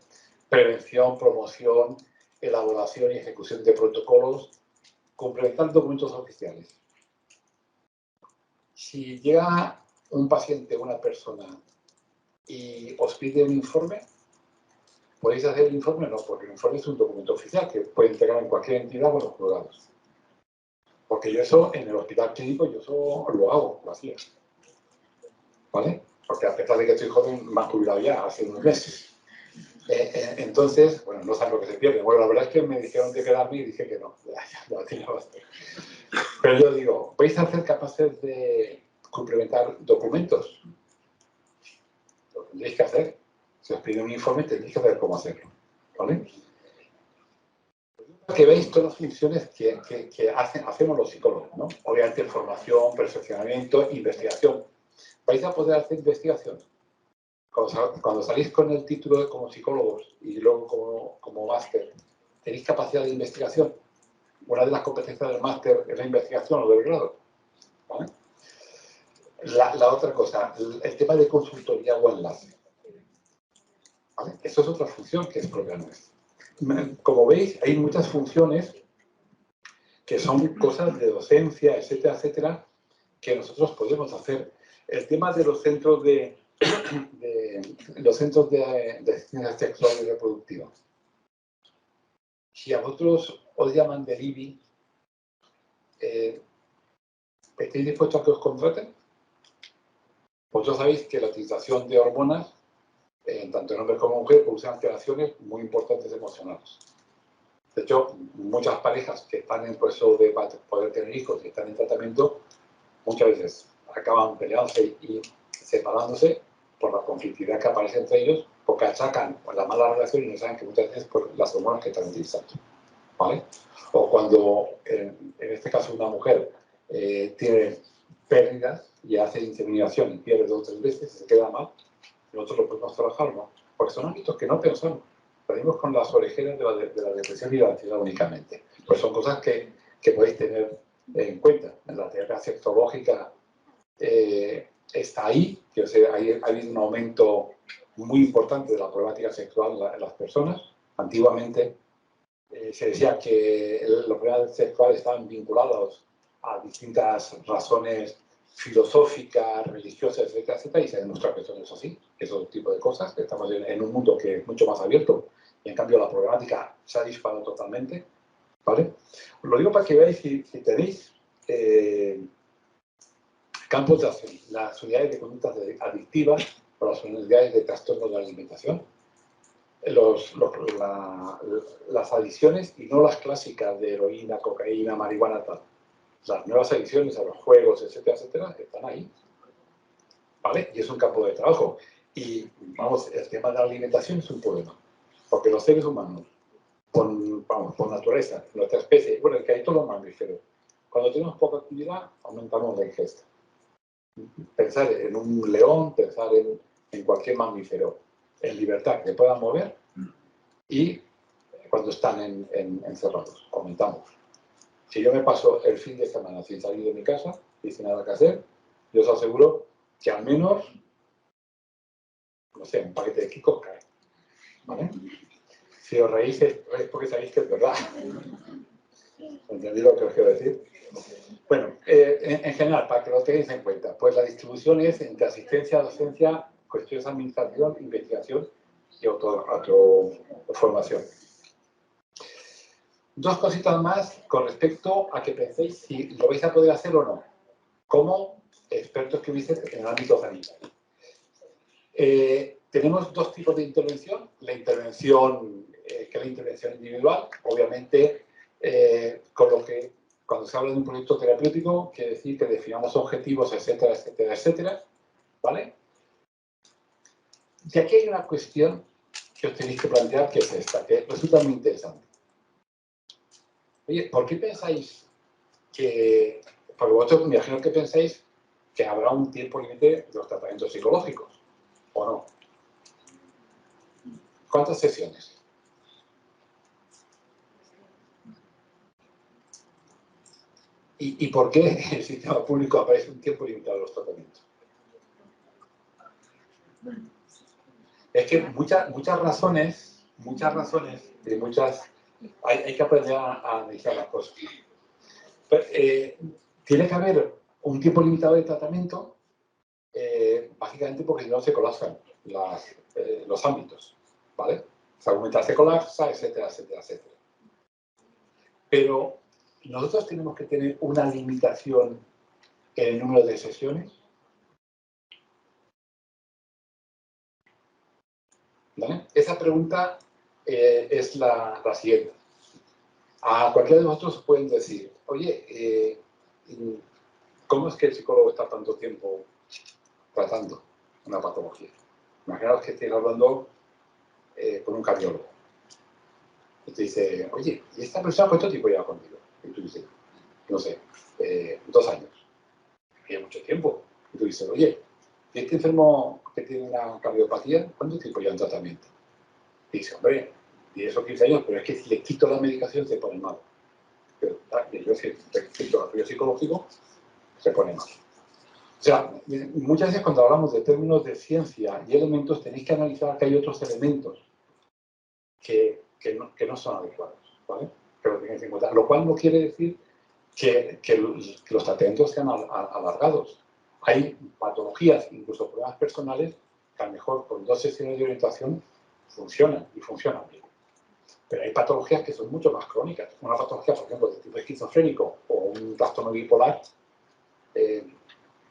Prevención, promoción, elaboración y ejecución de protocolos, complementar documentos oficiales. Si llega un paciente, una persona, y os pide un informe, ¿podéis hacer el informe? No, porque el informe es un documento oficial que puede entregar en cualquier entidad o en los juzgados. Porque yo eso, en el hospital clínico, yo eso lo hago, lo hacía. ¿Vale? Porque a pesar de que estoy joven, me han jubilado ya hace unos meses. Entonces, bueno, no saben lo que se pierde. Bueno, la verdad es que me dijeron de quedarme y dije que no. Ya tenía bastante. Pero yo digo, ¿vais a ser capaces de complementar documentos? Lo tendréis que hacer. Si os piden un informe, tendréis que saber cómo hacerlo. ¿Vale? Que veis todas las funciones que hacemos los psicólogos, ¿no? Obviamente, formación, perfeccionamiento, investigación. ¿Vais a poder hacer investigación? Cuando salís con el título como psicólogos y luego como máster, ¿tenéis capacidad de investigación? Una de las competencias del máster es la investigación o del grado. ¿Vale? La otra cosa, el tema de consultoría o enlace. ¿Vale? Eso es otra función que es propia nuestra. Como veis, hay muchas funciones que son cosas de docencia, etcétera, etcétera, que nosotros podemos hacer. El tema de los centros de asistencia sexual y reproductiva. Si a vosotros os llaman del IBI, ¿estáis dispuestos a que os contraten? Vosotros sabéis que la utilización de hormonas, tanto en hombres como en mujeres, producen alteraciones muy importantes emocionales. De hecho, muchas parejas que están en proceso de poder tener hijos y están en tratamiento, muchas veces acaban peleándose y separándose por la conflictividad que aparece entre ellos, porque achacan la mala relación y no saben que muchas veces por las hormonas que están utilizando, ¿vale? O cuando, en este caso, una mujer tiene pérdidas y hace inseminación y pierde 2 o 3 veces y se queda mal, nosotros lo podemos trabajar, ¿no? Porque son ámbitos que no pensamos. Venimos con las orejeras de la depresión y la ansiedad únicamente. Pues son cosas que podéis tener en cuenta. En la terapia sexológica está ahí, que ha habido un aumento muy importante de la problemática sexual en las personas. Antiguamente se decía que los problemas sexuales estaban vinculados a distintas razones filosóficas, religiosas, etcétera, etcétera, y se demuestra que eso no es así, que es otro tipo de cosas, que estamos en un mundo que es mucho más abierto, y en cambio la problemática se ha disparado totalmente, ¿vale? Os lo digo para que veáis si tenéis campos de acción, las unidades de conductas adictivas o las unidades de trastornos de la alimentación, las adicciones y no las clásicas de heroína, cocaína, marihuana, tal. Las nuevas adicciones a los juegos, etcétera, etcétera, están ahí, ¿vale? Y es un campo de trabajo. Y, vamos, el tema de la alimentación es un problema, porque los seres humanos, por naturaleza, nuestra especie, bueno, el que hay todos los mamíferos, cuando tenemos poca actividad, aumentamos la ingesta. Pensar en un león, pensar en cualquier mamífero en libertad que puedan mover y cuando están encerrados, aumentamos. Si yo me paso el fin de semana sin salir de mi casa y sin nada que hacer, yo os aseguro que al menos, no sé, un paquete de kikos cae, ¿vale? Si os reís es porque sabéis que es verdad. ¿Entendéis lo que os quiero decir? Bueno, en general, para que lo tengáis en cuenta, pues la distribución es entre asistencia, docencia, cuestiones de administración, investigación y autoformación. 2 cositas más con respecto a que penséis si lo vais a poder hacer o no, como expertos que hubiese en el ámbito sanitario. Tenemos 2 tipos de intervención. La intervención, que es la intervención individual, obviamente, con lo que cuando se habla de un proyecto terapéutico, quiere decir que definamos objetivos, etcétera, etcétera, etcétera, ¿vale? Y aquí hay una cuestión que os tenéis que plantear, que es esta, que resulta muy interesante. Oye, ¿por qué pensáis que, porque vosotros me imagino que pensáis que habrá un tiempo límite de los tratamientos psicológicos, ¿o no? ¿Cuántas sesiones? ¿Y por qué en el sistema público aparece un tiempo limitado de los tratamientos? Es que muchas razones, hay que aprender a analizar las cosas. Pero, tiene que haber un tiempo limitado de tratamiento, básicamente porque si no se colapsan los ámbitos, ¿vale? Se aumenta, se colapsa, etcétera, etcétera, etcétera. Pero nosotros tenemos que tener una limitación en el número de sesiones, ¿vale? Esa pregunta es la siguiente. A cualquiera de vosotros os pueden decir, oye, ¿cómo es que el psicólogo está tanto tiempo tratando una patología? Imaginaos que estéis hablando con un cardiólogo. Y te dice, oye, ¿y esta persona cuánto tiempo lleva contigo? Y tú dices, no sé, 2 años. Y mucho tiempo. Y tú dices, oye, ¿y este enfermo que tiene una cardiopatía, cuánto tiempo lleva en tratamiento? Y dice, hombre, 10 o 15 años, pero es que si le quito la medicación se pone mal. Pero yo si le quito el apoyo psicológico, se pone mal. O sea, muchas veces cuando hablamos de términos de ciencia y elementos, tenéis que analizar que hay otros elementos que no son adecuados, ¿vale? Que lo tengáis en cuenta. Lo cual no quiere decir que los tratamientos sean alargados. Hay patologías, incluso pruebas personales, que a lo mejor con 2 sesiones de orientación funcionan y funcionan bien. Pero hay patologías que son mucho más crónicas. Una patología, por ejemplo, de tipo esquizofrénico o un trastorno bipolar,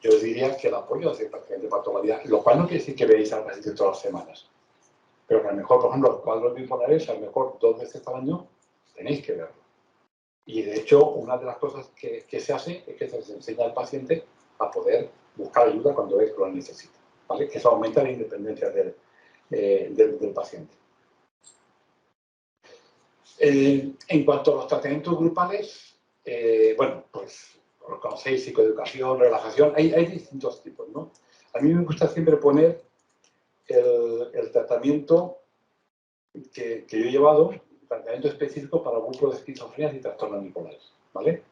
yo os diría que el apoyo es de patología, lo cual no quiere decir que veáis al paciente todas las semanas. Pero que a lo mejor, por ejemplo, los cuadros bipolares, a lo mejor 2 veces al año tenéis que verlo. Y de hecho, una de las cosas que se hace es que se les enseña al paciente a poder buscar ayuda cuando es que lo necesita. ¿vale? Que eso aumenta la independencia del paciente. En cuanto a los tratamientos grupales, bueno, pues lo conocéis, psicoeducación, relajación, hay distintos tipos, ¿no? A mí me gusta siempre poner el tratamiento que yo he llevado, tratamiento específico para grupos de esquizofrenia y trastornos bipolares, ¿vale?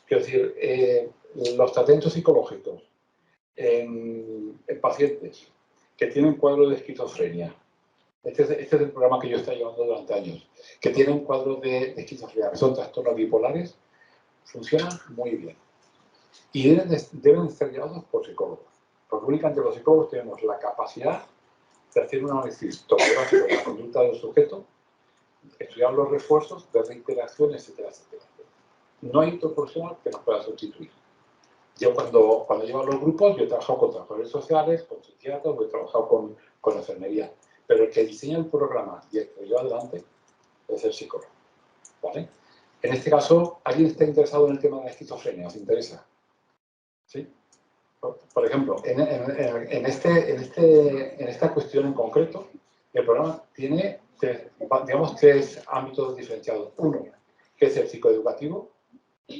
Quiero decir, los tratamientos psicológicos en pacientes que tienen cuadros de esquizofrenia, este es el programa que yo estoy llevando durante años, que tienen cuadros de esquizofrenia, que son trastornos bipolares, funcionan muy bien. Y deben ser llevados por psicólogos, porque únicamente los psicólogos tenemos la capacidad de hacer un análisis topográfico de la conducta del sujeto, estudiar los refuerzos, ver la interacción, etcétera, etcétera. No hay otro profesional que nos pueda sustituir. Yo cuando llevo a los grupos, yo he trabajado con trabajadores sociales, con psiquiatras, he trabajado con enfermería. Pero el que diseña el programa y el que lo lleva adelante es el psicólogo, ¿vale? En este caso, ¿alguien está interesado en el tema de la esquizofrenia? ¿Os interesa? ¿Sí? Por ejemplo, en esta cuestión en concreto, el programa tiene, digamos, tres ámbitos diferenciados. Uno, que es el psicoeducativo,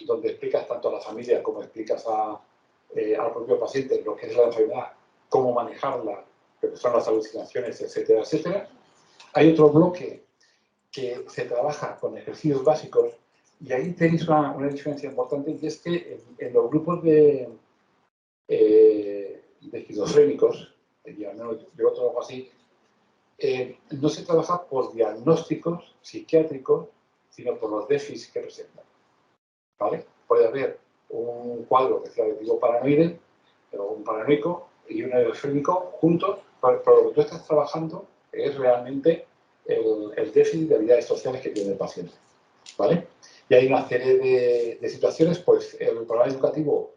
donde explicas tanto a la familia como explicas al propio paciente lo que es la enfermedad, cómo manejarla, lo que son las alucinaciones, etcétera, etcétera. Hay otro bloque que se trabaja con ejercicios básicos y ahí tenéis una diferencia importante, y es que en los grupos de esquizofrénicos, y al menos yo trabajo así, no se trabaja por diagnósticos psiquiátricos, sino por los déficits que presentan, ¿vale? Puede haber un cuadro que sea de tipo paranoide, o un paranoico y un esquizofrénico juntos, pero lo que tú estás trabajando es realmente el déficit de habilidades sociales que tiene el paciente, ¿vale? Y hay una serie de situaciones, pues el programa educativo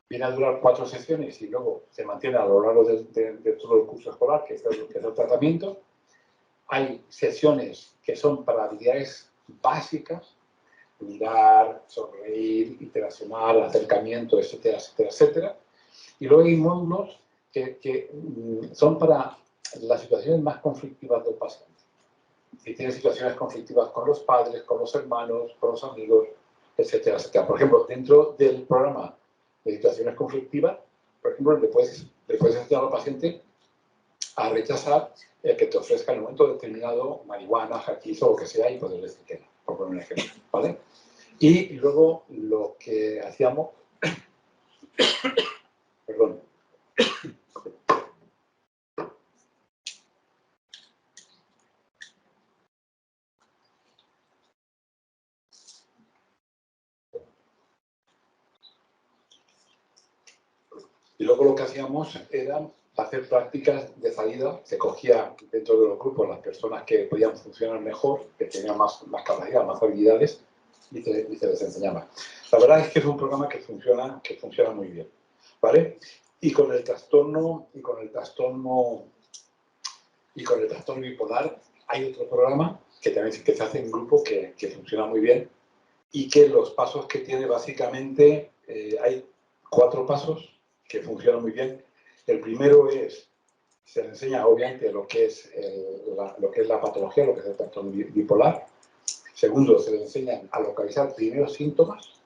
viene a durar 4 sesiones y luego se mantiene a lo largo de todo el curso escolar, que es el tratamiento. Hay sesiones que son para habilidades básicas, mirar, sonreír, interaccionar, acercamiento, etcétera, etcétera, etcétera. Y luego hay módulos que son para las situaciones más conflictivas del paciente. Si tiene situaciones conflictivas con los padres, con los hermanos, con los amigos, etcétera, etcétera. Por ejemplo, dentro del programa de situaciones conflictivas, por ejemplo, le puedes enseñar al paciente a rechazar el que te ofrezca en un momento determinado marihuana, hachís o lo que sea, y poder decir que no, por poner un ejemplo, ¿vale? Y luego lo que hacíamos, perdón, y luego lo que hacíamos era hacer prácticas de salida. Se cogía dentro de los grupos las personas que podían funcionar mejor, que tenían más capacidad, más habilidades, y se les enseñaba. La verdad es que es un programa que funciona muy bien, ¿vale? Y con el trastorno bipolar hay otro programa que también se hace en grupo que funciona muy bien, y que los pasos que tiene básicamente, hay 4 pasos que funcionan muy bien. El primero es, se le enseña obviamente lo que es la patología, lo que es el trastorno bipolar. Segundo, se le enseña a localizar primeros síntomas,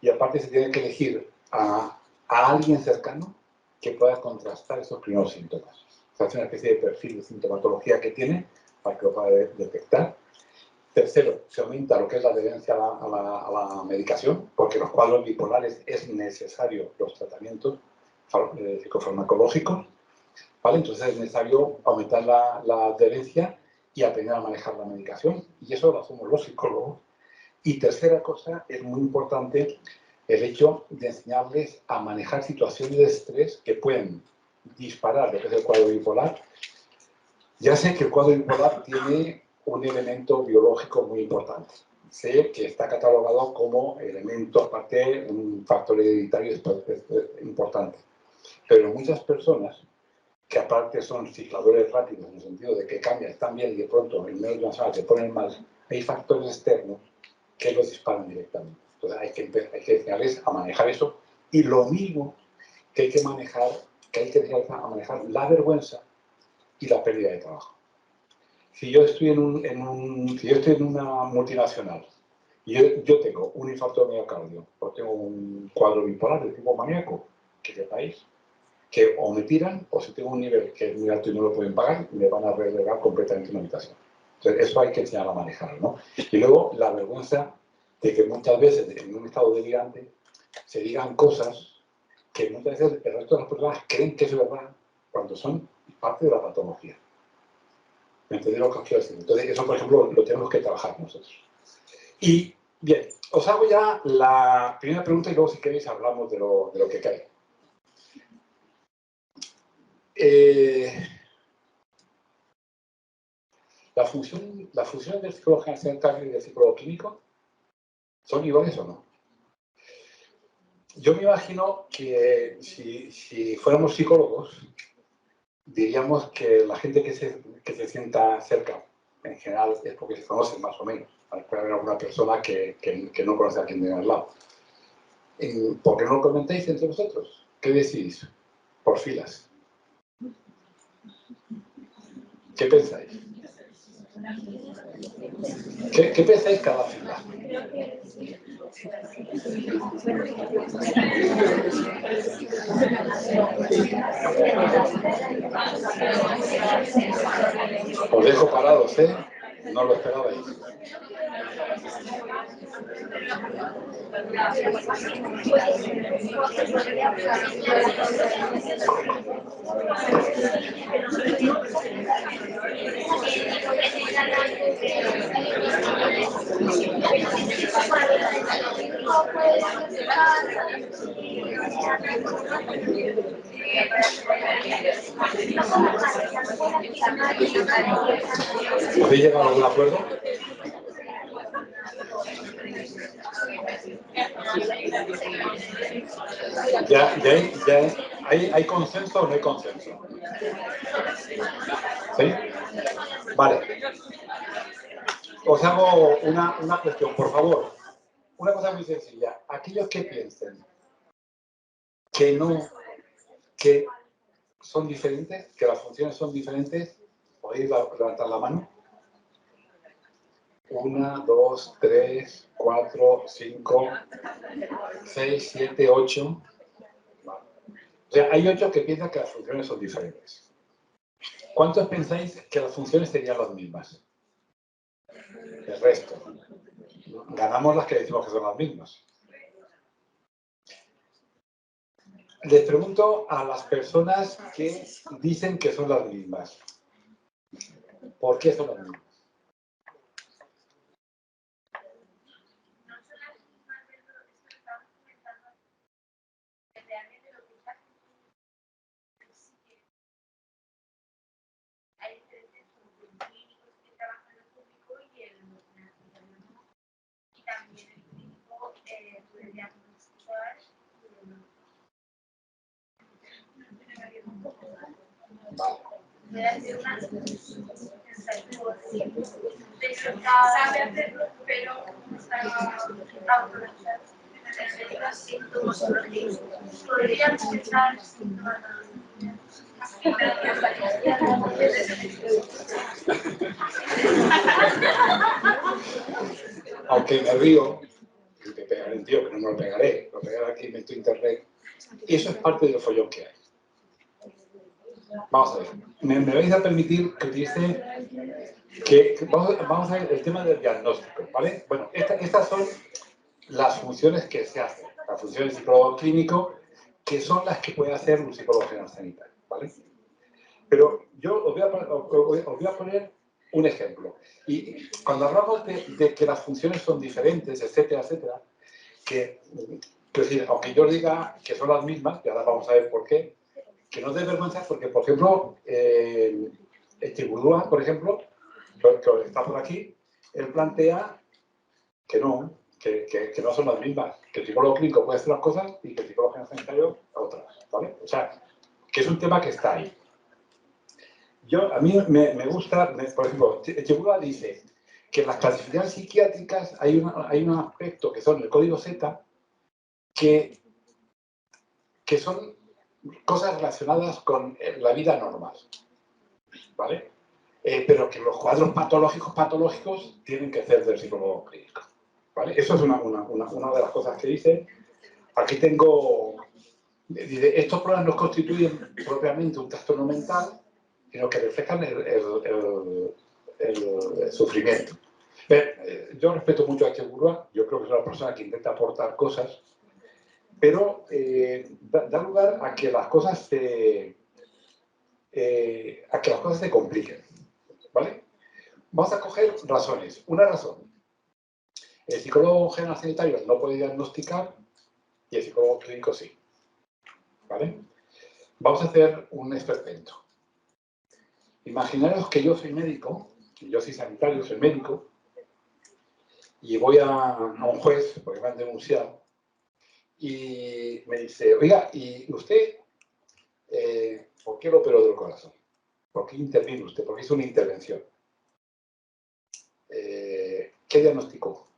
y aparte se tiene que elegir a alguien cercano que pueda contrastar esos primeros síntomas. Se hace una especie de perfil de sintomatología que tiene para que lo pueda detectar. Tercero, se aumenta lo que es la adherencia a la medicación, porque en los cuadros bipolares es necesario los tratamientos psicofarmacológicos, ¿vale? Entonces es necesario aumentar la adherencia y aprender a manejar la medicación, y eso lo hacemos los psicólogos. Y tercera cosa, es muy importante el hecho de enseñarles a manejar situaciones de estrés que pueden disparar lo que es el cuadro bipolar. Ya sé que el cuadro bipolar tiene un elemento biológico muy importante. Sé que está catalogado como elemento, aparte, un factor hereditario importante. Pero muchas personas, que aparte son cicladores rápidos, en el sentido de que cambian, están bien y de pronto en menos de una semana se ponen mal, hay factores externos que los disparan directamente. Entonces hay que enseñarles a manejar eso. Y lo mismo que hay que manejar que hay que empezar a manejar la vergüenza y la pérdida de trabajo. Si yo estoy en una multinacional y yo tengo un infarto de miocardio o tengo un cuadro bipolar de tipo maníaco, ¿qué país? Que o me tiran o si tengo un nivel que es muy alto y no lo pueden pagar, me van a relegar completamente una habitación. Entonces, eso hay que enseñar a manejarlo, ¿no? Y luego la vergüenza de que muchas veces en un estado delirante se digan cosas que muchas veces el resto de las personas creen que es verdad cuando son parte de la patología. ¿Me entendéis lo que os quiero decir? Entonces, eso, por ejemplo, lo tenemos que trabajar nosotros. Y, bien, os hago ya la primera pregunta y luego, si queréis, hablamos de lo que cae. ¿Las funciones del psicólogo sanitario y del psicólogo clínico son iguales o no? Yo me imagino que si fuéramos psicólogos, diríamos que la gente que se sienta cerca, en general, es porque se conocen más o menos. Puede haber alguna persona que no conoce a quien tiene al lado. ¿Por qué no lo comentáis entre vosotros? ¿Qué decís? Por filas. ¿Qué pensáis? ¿Qué pensáis cada fila? Os dejo parados, ¿eh? No lo esperabais. ¿Habéis llegado a algún acuerdo? ¿Hay consenso o no hay consenso? ¿Sí? Vale. Os hago una cuestión, por favor. Una cosa muy sencilla. Aquellos que piensen que son diferentes, que las funciones son diferentes, ¿podéis levantar la mano? 1, 2, 3, 4, 5, 6, 7, 8. Vale. O sea, hay 8 que piensan que las funciones son diferentes. ¿Cuántos pensáis que las funciones serían las mismas? El resto. Ganamos las que decimos que son las mismas. Les pregunto a las personas que dicen que son las mismas. ¿Por qué son las mismas? Sabe hacerlo, pero podría empezar Aunque me río, y te pegaré un tío, que no me lo pegaré, lo pegaré aquí, meto internet. Eso es parte del follón que hay. Vamos a ver. ¿Me vais a permitir que utilice vamos a ver el tema del diagnóstico, ¿vale? Bueno, estas son las funciones que se hacen, las funciones del psicólogo clínico, que son las que puede hacer un psicólogo general sanitario, ¿vale? Pero yo os voy a poner un ejemplo. Y cuando hablamos de que las funciones son diferentes, etcétera, etcétera, aunque yo os diga que son las mismas, y ahora vamos a ver por qué, que no os dé vergüenza porque, por ejemplo, Echegurúa, por ejemplo, que está por aquí, él plantea que no son las mismas, que el psicólogo clínico puede hacer unas cosas y que el psicólogo general sanitario otras, ¿vale? O sea, que es un tema que está ahí. A mí me gusta, por ejemplo, Echegurúa dice que en las clasificaciones psiquiátricas hay un aspecto que son el código Z que son cosas relacionadas con la vida normal, ¿vale? Pero que los cuadros patológicos tienen que ser del psicólogo clínico, ¿vale? Eso es una de las cosas que dice. Aquí tengo, dice, estos problemas no constituyen propiamente un trastorno mental, sino que reflejan el sufrimiento. Yo respeto mucho a Echeverría, yo creo que es una persona que intenta aportar cosas, pero da lugar a que las cosas se compliquen, ¿vale? Vamos a coger razones. Una razón. El psicólogo general sanitario no puede diagnosticar y el psicólogo clínico sí, ¿vale? Vamos a hacer un experimento. Imaginaros que yo soy médico, yo soy sanitario, soy médico, y voy a un juez, porque me han denunciado, y me dice, oiga, ¿y usted por qué lo operó del corazón? ¿Por qué intervino usted? ¿Por qué hizo una intervención? ¿Qué diagnosticó?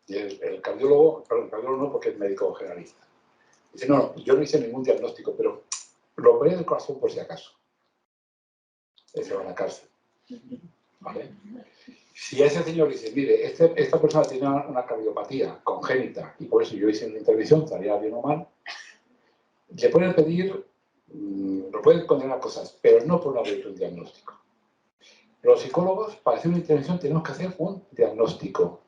Y el cardiólogo, perdón, el cardiólogo no, porque es médico generalista. Dice, no, yo no hice ningún diagnóstico, pero lo operé del corazón por si acaso. Se va a la cárcel, ¿vale? Si a ese señor dice, mire, esta persona tiene una cardiopatía congénita y por eso yo hice una intervención, estaría bien o mal, le pueden pedir, lo pueden condenar cosas, pero no por no haber hecho un diagnóstico. Los psicólogos, para hacer una intervención, tenemos que hacer un diagnóstico.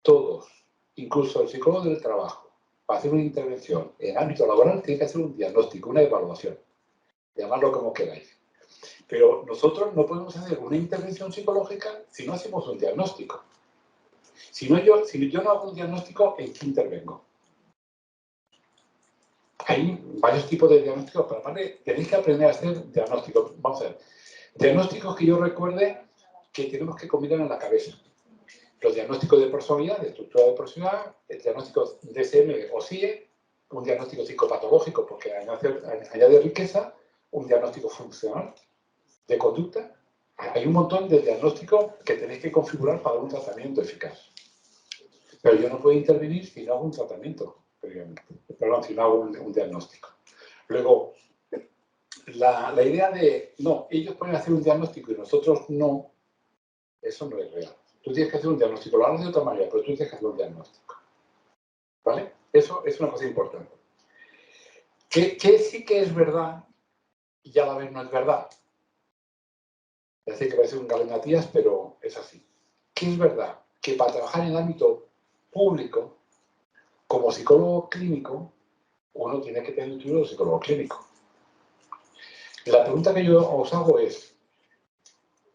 Todos, incluso el psicólogo del trabajo, para hacer una intervención en ámbito laboral, tiene que hacer un diagnóstico, una evaluación. Llamarlo como queráis. Pero nosotros no podemos hacer una intervención psicológica si no hacemos un diagnóstico. Si yo no hago un diagnóstico, ¿en qué intervengo? Hay varios tipos de diagnósticos, pero aparte tenéis que aprender a hacer diagnósticos. Vamos a ver. Diagnósticos que yo recuerde que tenemos que combinar en la cabeza. Los diagnósticos de personalidad, de estructura de personalidad, el diagnóstico DSM o CIE, un diagnóstico psicopatológico porque añade riqueza, un diagnóstico funcional de conducta. Hay un montón de diagnósticos que tenéis que configurar para un tratamiento eficaz. Pero yo no puedo intervenir si no hago un tratamiento, perdón, si no hago un diagnóstico. Luego, la idea de, no, ellos pueden hacer un diagnóstico y nosotros no, eso no es real. Tú tienes que hacer un diagnóstico, lo harás de otra manera, pero tú tienes que hacer un diagnóstico. ¿Vale? Eso es una cosa importante. Que sí que es verdad y ya a la vez no es verdad. Es decir, que parece un galanatías, pero es así. Que es verdad que para trabajar en el ámbito público, como psicólogo clínico, uno tiene que tener un título de psicólogo clínico. La pregunta que yo os hago es,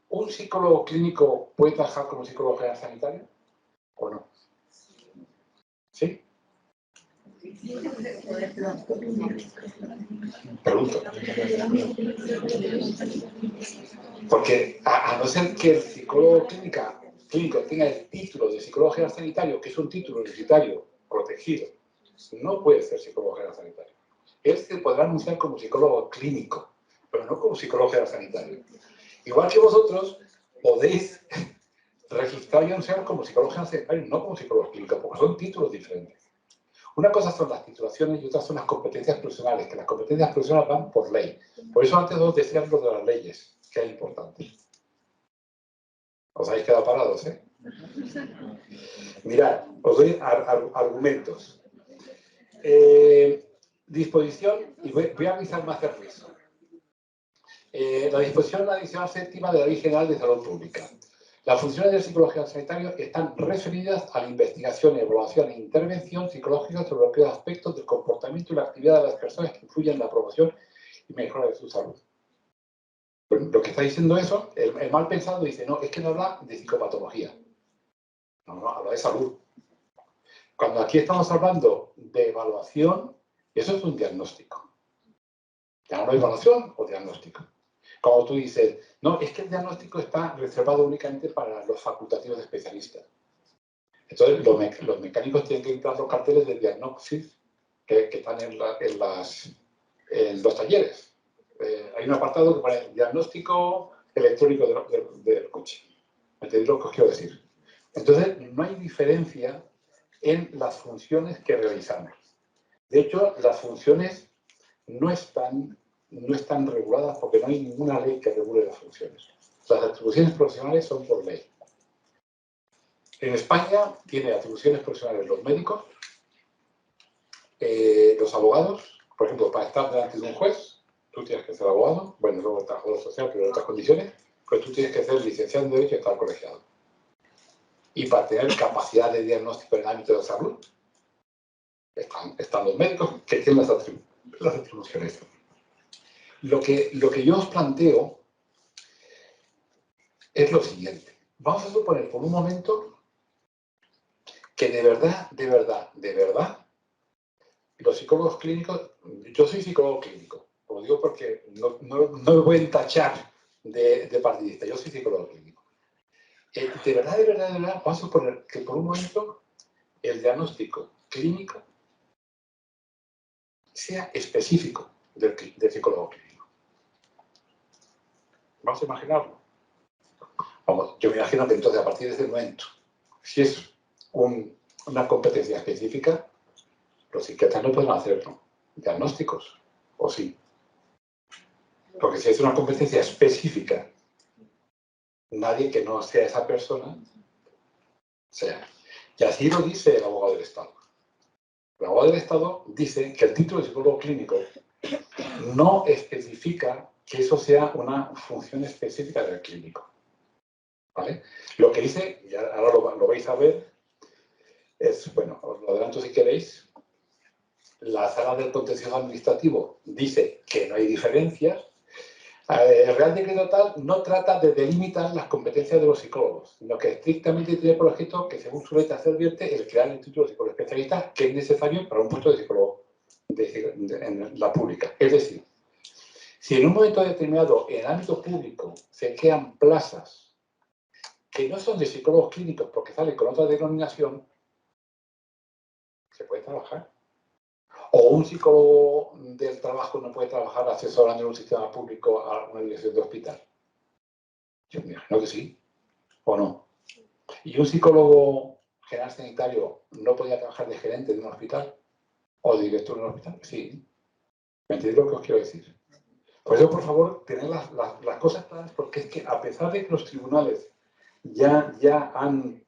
¿un psicólogo clínico puede trabajar como psicólogo general sanitario o no? ¿Sí? Pregunto. Porque a no ser que el psicólogo clínico tenga el título de psicólogo general sanitario, que es un título universitario protegido, no puede ser psicólogo general sanitario. Él se podrá anunciar como psicólogo clínico, pero no como psicólogo general sanitario. Igual que vosotros podéis registrar y anunciar como psicólogo general sanitario, no como psicólogo clínico, porque son títulos diferentes. Una cosa son las titulaciones y otra son las competencias profesionales, que las competencias profesionales van por ley. Por eso antes os decía lo de las leyes, que es importante. Os habéis quedado parados, ¿eh? Mirad, os doy argumentos. Disposición, y voy a avisar más el riesgo. La disposición adicional séptima de la Ley General de Salud Pública. Las funciones del psicólogo general sanitario están referidas a la investigación, evaluación e intervención psicológica sobre aquellos aspectos del comportamiento y la actividad de las personas que influyen en la promoción y mejora de su salud. Bueno, lo que está diciendo eso, el mal pensado dice, no, es que no habla de psicopatología. No, habla de salud. Cuando aquí estamos hablando de evaluación, eso es un diagnóstico. Llámalo evaluación o diagnóstico. Como tú dices, no, es que el diagnóstico está reservado únicamente para los facultativos de especialistas. Entonces, los mecánicos tienen que entrar los carteles de diagnosis que están en los talleres. Hay un apartado que pone diagnóstico electrónico del coche. ¿Me entendéis lo que os quiero decir? Entonces, no hay diferencia en las funciones que realizamos. De hecho, las funciones no están reguladas porque no hay ninguna ley que regule las funciones. Las atribuciones profesionales son por ley. En España tiene atribuciones profesionales los médicos, los abogados, por ejemplo, para estar delante de un juez, tú tienes que ser abogado, bueno, luego el trabajador social, pero en otras condiciones, pues tú tienes que ser licenciado en Derecho y estar colegiado. Y para tener capacidad de diagnóstico en el ámbito de salud, están los médicos que tienen las atribuciones. Lo que yo os planteo es lo siguiente. Vamos a suponer por un momento que de verdad, los psicólogos clínicos, yo soy psicólogo clínico, lo digo porque no me voy a tachar de partidista, yo soy psicólogo clínico. De verdad, vamos a suponer que por un momento el diagnóstico clínico sea específico del psicólogo clínico. Vamos a imaginarlo. Vamos, yo me imagino que entonces a partir de ese momento, si es una competencia específica, los psiquiatras no pueden hacer diagnósticos, ¿o sí? Porque si es una competencia específica, nadie que no sea esa persona sea. Y así lo dice el abogado del Estado. El abogado del Estado dice que el título de psicólogo clínico no especifica que eso sea una función específica del clínico. ¿Vale? Lo que dice, y ahora lo vais a ver, es, bueno, os lo adelanto si queréis, la sala del contencioso administrativo dice que no hay diferencias. El Real Decreto tal no trata de delimitar las competencias de los psicólogos, sino que estrictamente tiene por objeto que, según su letra se advierte, el crear el título de psicólogo especialista que es necesario para un puesto de psicólogo en la pública. Es decir, si en un momento determinado en el ámbito público se crean plazas que no son de psicólogos clínicos porque salen con otra denominación, se puede trabajar. O un psicólogo del trabajo no puede trabajar asesorando en un sistema público a una dirección de hospital. Yo me imagino que sí, o no. ¿Y un psicólogo general sanitario no podía trabajar de gerente de un hospital? ¿O de director de un hospital? Sí. ¿Me entendéis lo que os quiero decir? Por eso, por favor, tened las cosas claras, porque es que a pesar de que los tribunales ya han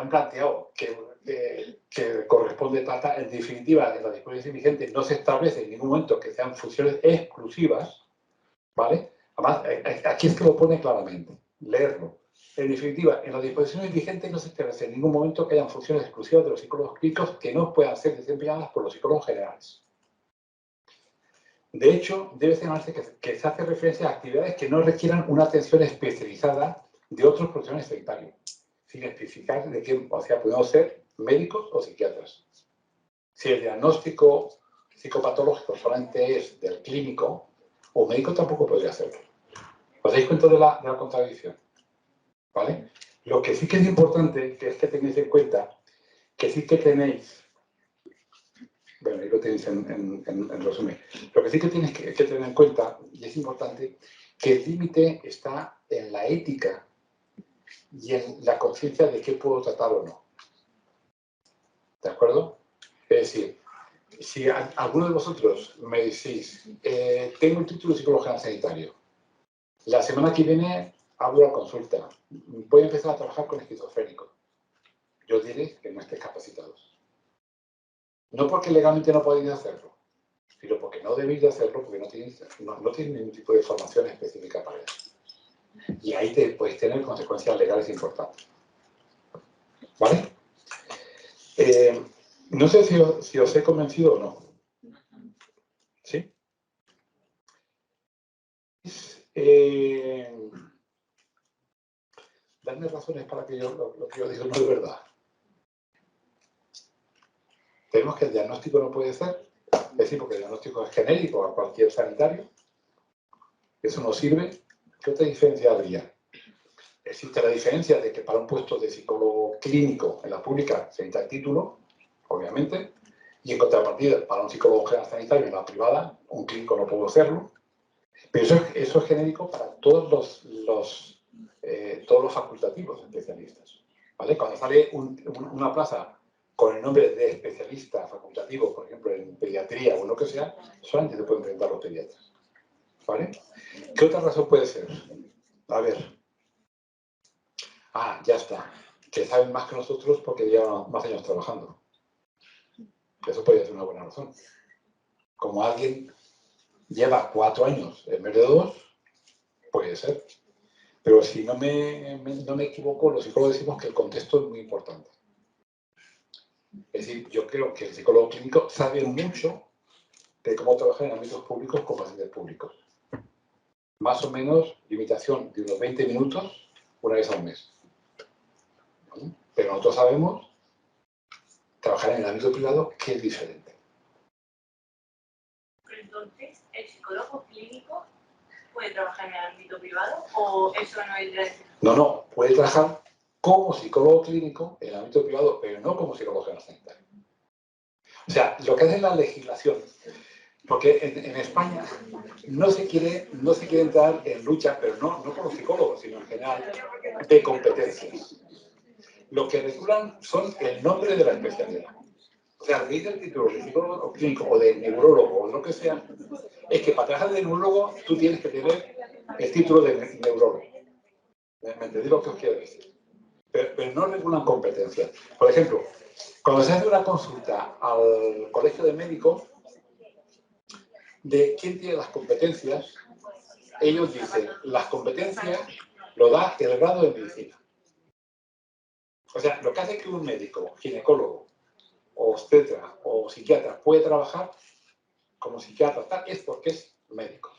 planteado que corresponde tratar, en definitiva, en la disposición vigente no se establece en ningún momento que sean funciones exclusivas, ¿vale? Además, aquí es que lo pone claramente, leerlo. En definitiva, en las disposiciones vigentes no se establece en ningún momento que hayan funciones exclusivas de los psicólogos clínicos que no puedan ser desempeñadas por los psicólogos generales. De hecho, debe señalarse que se hace referencia a actividades que no requieran una atención especializada de otros profesionales sanitarios, sin especificar de qué, o sea, podemos ser médicos o psiquiatras. Si el diagnóstico psicopatológico solamente es del clínico, o médico tampoco podría hacerlo. ¿Os dais cuenta de la contradicción? ¿Vale? Lo que sí que es importante que es que tengáis en cuenta que sí que tenéis, bueno, ahí lo tenéis en resumen, lo que sí que tenéis que tener en cuenta, y es importante, que el límite está en la ética y en la conciencia de qué puedo tratar o no. ¿De acuerdo? Es decir, si alguno de vosotros me decís, tengo un título de psicólogo general sanitario, la semana que viene abro la consulta, voy a empezar a trabajar con esquizofrénicos, yo diré que no estéis capacitados. No porque legalmente no podéis hacerlo, sino porque no debéis de hacerlo, porque no tenéis ningún tipo de formación específica para eso. Y ahí podéis tener consecuencias legales importantes. ¿Vale? No sé si os he convencido o no. ¿Sí? Darme razones para que lo que yo digo no es verdad. Tenemos que el diagnóstico no puede ser, es decir, porque el diagnóstico es genérico a cualquier sanitario, eso no sirve. ¿Qué otra diferencia habría? Existe la diferencia de que para un puesto de psicólogo clínico en la pública se necesita el título, obviamente, y en contrapartida, para un psicólogo general sanitario en la privada, un clínico no puede hacerlo. Pero eso es genérico para todos los facultativos especialistas. ¿Vale? Cuando sale una plaza con el nombre de especialista facultativo, por ejemplo, en pediatría o lo que sea, solamente se pueden presentar los pediatras. ¿Vale? ¿Qué otra razón puede ser? A ver. Ah, ya está. Que saben más que nosotros porque llevan más años trabajando. Eso podría ser una buena razón. Como alguien lleva 4 años en vez de 2, puede ser. Pero si no me equivoco, los psicólogos decimos que el contexto es muy importante. Es decir, yo creo que el psicólogo clínico sabe mucho de cómo trabajar en ámbitos públicos con pacientes públicos. Más o menos limitación de unos 20 minutos una vez al mes. ¿Vale? Pero nosotros sabemos trabajar en el ámbito privado, que es diferente. Pero entonces, ¿el psicólogo clínico puede trabajar en el ámbito privado o eso no es de... No, puede trabajar como psicólogo clínico en el ámbito privado, pero no como psicólogo general sanitario. O sea, lo que hace la legislación, porque en España no se quiere entrar en lucha, pero no por los psicólogos, sino en general, de competencias. Lo que regulan son el nombre de la especialidad. O sea, lo que dice el título de psicólogo clínico o de neurólogo o lo que sea, es que para trabajar de neurólogo tú tienes que tener el título de neurólogo. ¿Me entendéis lo que os quiero decir? Pero no regulan competencias. Por ejemplo, cuando se hace una consulta al colegio de médicos, de quién tiene las competencias, ellos dicen, las competencias lo da el grado de medicina. O sea, lo que hace que un médico, ginecólogo, o obstetra, o psiquiatra puede trabajar como psiquiatra tal, es porque es médico.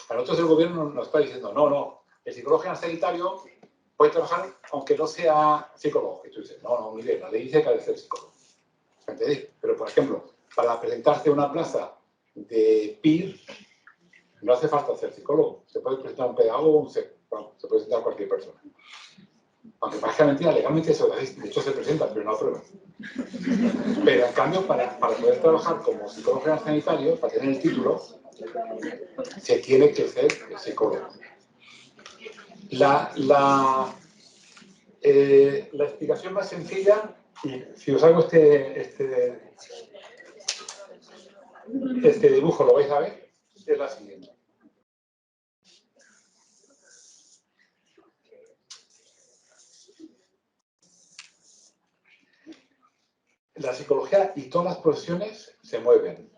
A nosotros el gobierno nos está diciendo, no, el psicólogo general sanitario puede trabajar aunque no sea psicólogo. Y tú dices, no, mire, la ley dice que ha de ser psicólogo. ¿Entendéis? Pero, por ejemplo, para presentarte a una plaza de PIR, no hace falta ser psicólogo. Se puede presentar un pedagogo o un se puede presentar cualquier persona. Aunque parezca mentira, legalmente eso de hecho se presenta, pero no aprueba. Pero en cambio, para poder trabajar como psicólogo general sanitario, para tener el título, se tiene que ser psicólogo. La explicación más sencilla, y si os hago este dibujo, lo vais a ver, es la siguiente. La psicología y todas las profesiones se mueven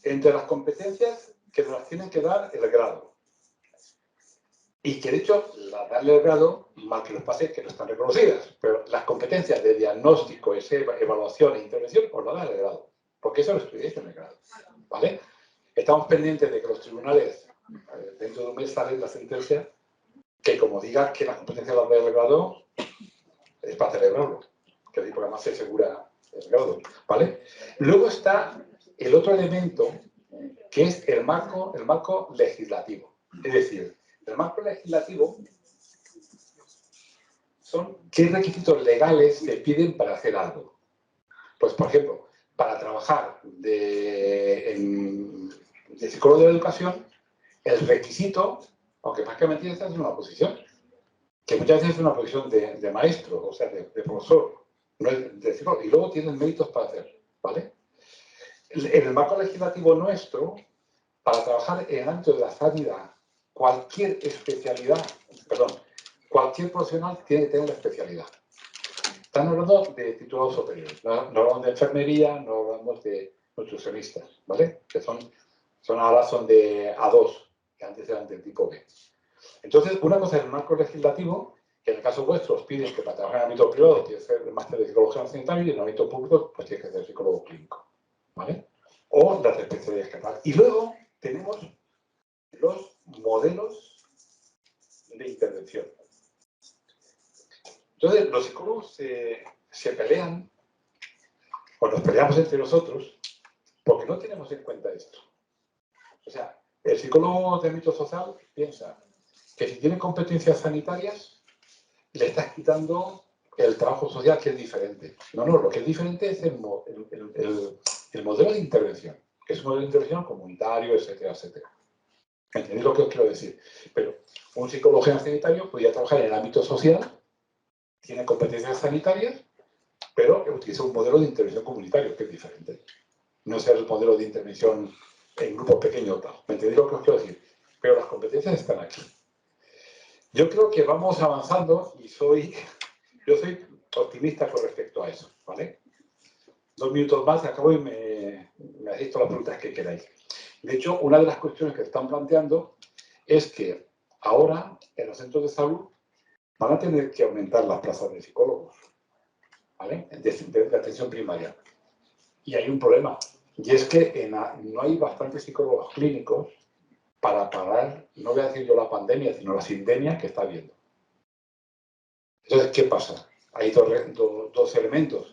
entre las competencias que nos las tienen que dar el grado. Y que de hecho, darle el grado, mal que nos pase, que no están reconocidas. Pero las competencias de diagnóstico, evaluación e intervención, os lo da el grado. Porque eso lo estudiáis en el grado. ¿Vale? Estamos pendientes de que los tribunales, dentro de un mes sale la sentencia, que como diga que las competencias las da el grado, es para celebrarlo. Que además se asegura el grado. ¿Vale? Luego está el otro elemento, que es el marco legislativo. Es decir, el marco legislativo son qué requisitos legales se piden para hacer algo. Pues, por ejemplo, para trabajar de psicólogo de la educación, el requisito, aunque más que mentira, estás en una posición, que muchas veces es una posición de maestro, o sea, de profesor, no es de psicólogo, y luego tienen méritos para hacer, ¿vale? En el marco legislativo nuestro, para trabajar en el ámbito de la sanidad, cualquier profesional tiene que tener la especialidad. Estamos hablando de titulados superiores, no hablamos de enfermería, no hablamos de nutricionistas, ¿vale? Que ahora son de A2, que antes eran del tipo B. Entonces, una cosa es el marco legislativo, que en el caso vuestro os piden que para trabajar en el ámbito privado tiene que ser el máster de psicología sanitaria y en el ámbito público pues tiene que ser psicólogo clínico, ¿vale? O las especialidades que tal. Y luego tenemos los modelos de intervención. Entonces, los psicólogos se pelean, o nos peleamos entre nosotros, porque no tenemos en cuenta esto. O sea, el psicólogo de ámbito social piensa que si tiene competencias sanitarias, le estás quitando el trabajo social, que es diferente. No, lo que es diferente es el modelo de intervención, que es un modelo de intervención comunitario, etcétera, etcétera. ¿Entendéis lo que os quiero decir? Pero un psicólogo general sanitario podría trabajar en el ámbito social, tiene competencias sanitarias, pero utiliza un modelo de intervención comunitario, que es diferente. No es el modelo de intervención en grupos pequeños. ¿Me entendéis lo que os quiero decir? Pero las competencias están aquí. Yo creo que vamos avanzando y yo soy optimista con respecto a eso, ¿vale? 2 minutos más, acabo y me hacéis todas las preguntas que queráis. De hecho, una de las cuestiones que están planteando es que ahora en los centros de salud van a tener que aumentar las plazas de psicólogos, ¿vale? De atención primaria. Y hay un problema, y es que no hay bastantes psicólogos clínicos para parar, no voy a decir yo la pandemia, sino la sindemia que está habiendo. Entonces, ¿qué pasa? Hay dos elementos.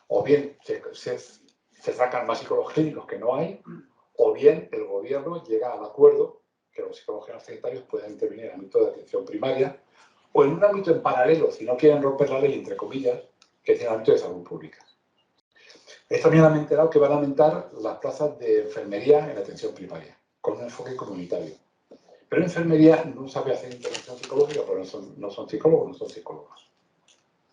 O bien se sacan más psicólogos clínicos que no hay, o bien el gobierno llega al acuerdo que los psicólogos sanitarios pueden intervenir en el ámbito de atención primaria o en un ámbito en paralelo, si no quieren romper la ley, entre comillas, que es el ámbito de salud pública. Esta mañana me he enterado que van a aumentar las plazas de enfermería en atención primaria, con un enfoque comunitario. Pero en enfermería no sabe hacer intervención psicológica porque no son psicólogos, no son psicólogas.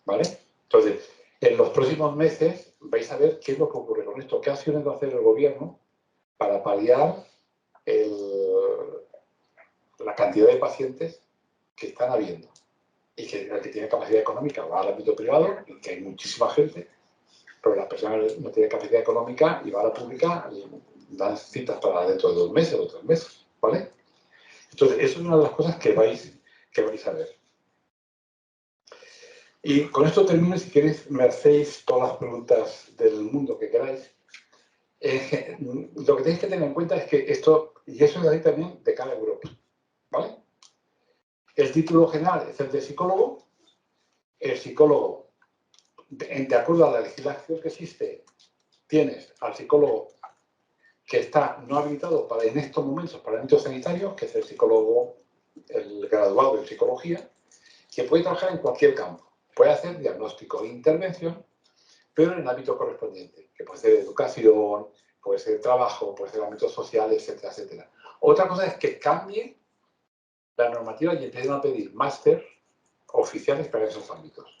¿Vale? Entonces, en los próximos meses vais a ver qué es lo que ocurre con esto, qué acciones va a hacer el gobierno para paliar la cantidad de pacientes que están habiendo y que el que tiene capacidad económica va al ámbito privado, en que hay muchísima gente, pero las personas no tienen capacidad económica y va a la pública y dan citas para dentro de 2 meses o 3 meses, ¿vale? Entonces, eso es una de las cosas que vais a ver. Y con esto termino, si queréis me hacéis todas las preguntas del mundo que queráis. Lo que tenéis que tener en cuenta es que esto, y eso es así también de cada Europa, ¿vale? El título general es el de psicólogo. El psicólogo, de acuerdo a la legislación que existe, tienes al psicólogo que está no habilitado en estos momentos para el ámbito sanitario, que es el psicólogo, el graduado en psicología, que puede trabajar en cualquier campo. Puede hacer diagnóstico e intervención, pero en el ámbito correspondiente, que puede ser educación, puede ser trabajo, puede ser ámbito social, etcétera, etcétera. Otra cosa es que cambie la normativa y empiecen a pedir máster oficiales para esos ámbitos.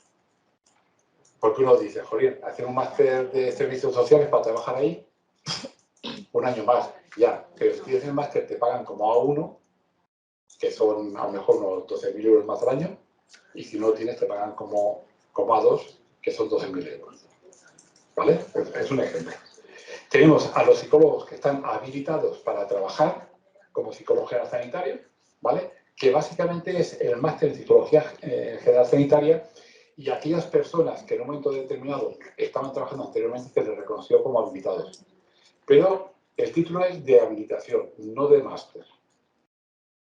Porque uno dice, joder, hacer un máster de servicios sociales para trabajar ahí, 1 año más, ya. Pero si tienes el máster te pagan como A1, que son a lo mejor unos 12.000 euros más al año, y si no lo tienes te pagan como A2, que son 12.000 euros. ¿Vale? Es un ejemplo. Tenemos a los psicólogos que están habilitados para trabajar como psicólogos general sanitarios, ¿vale? Que básicamente es el máster en psicología general sanitaria, y aquellas personas que en un momento determinado estaban trabajando anteriormente se les reconoció como habilitados. Pero el título es de habilitación, no de máster.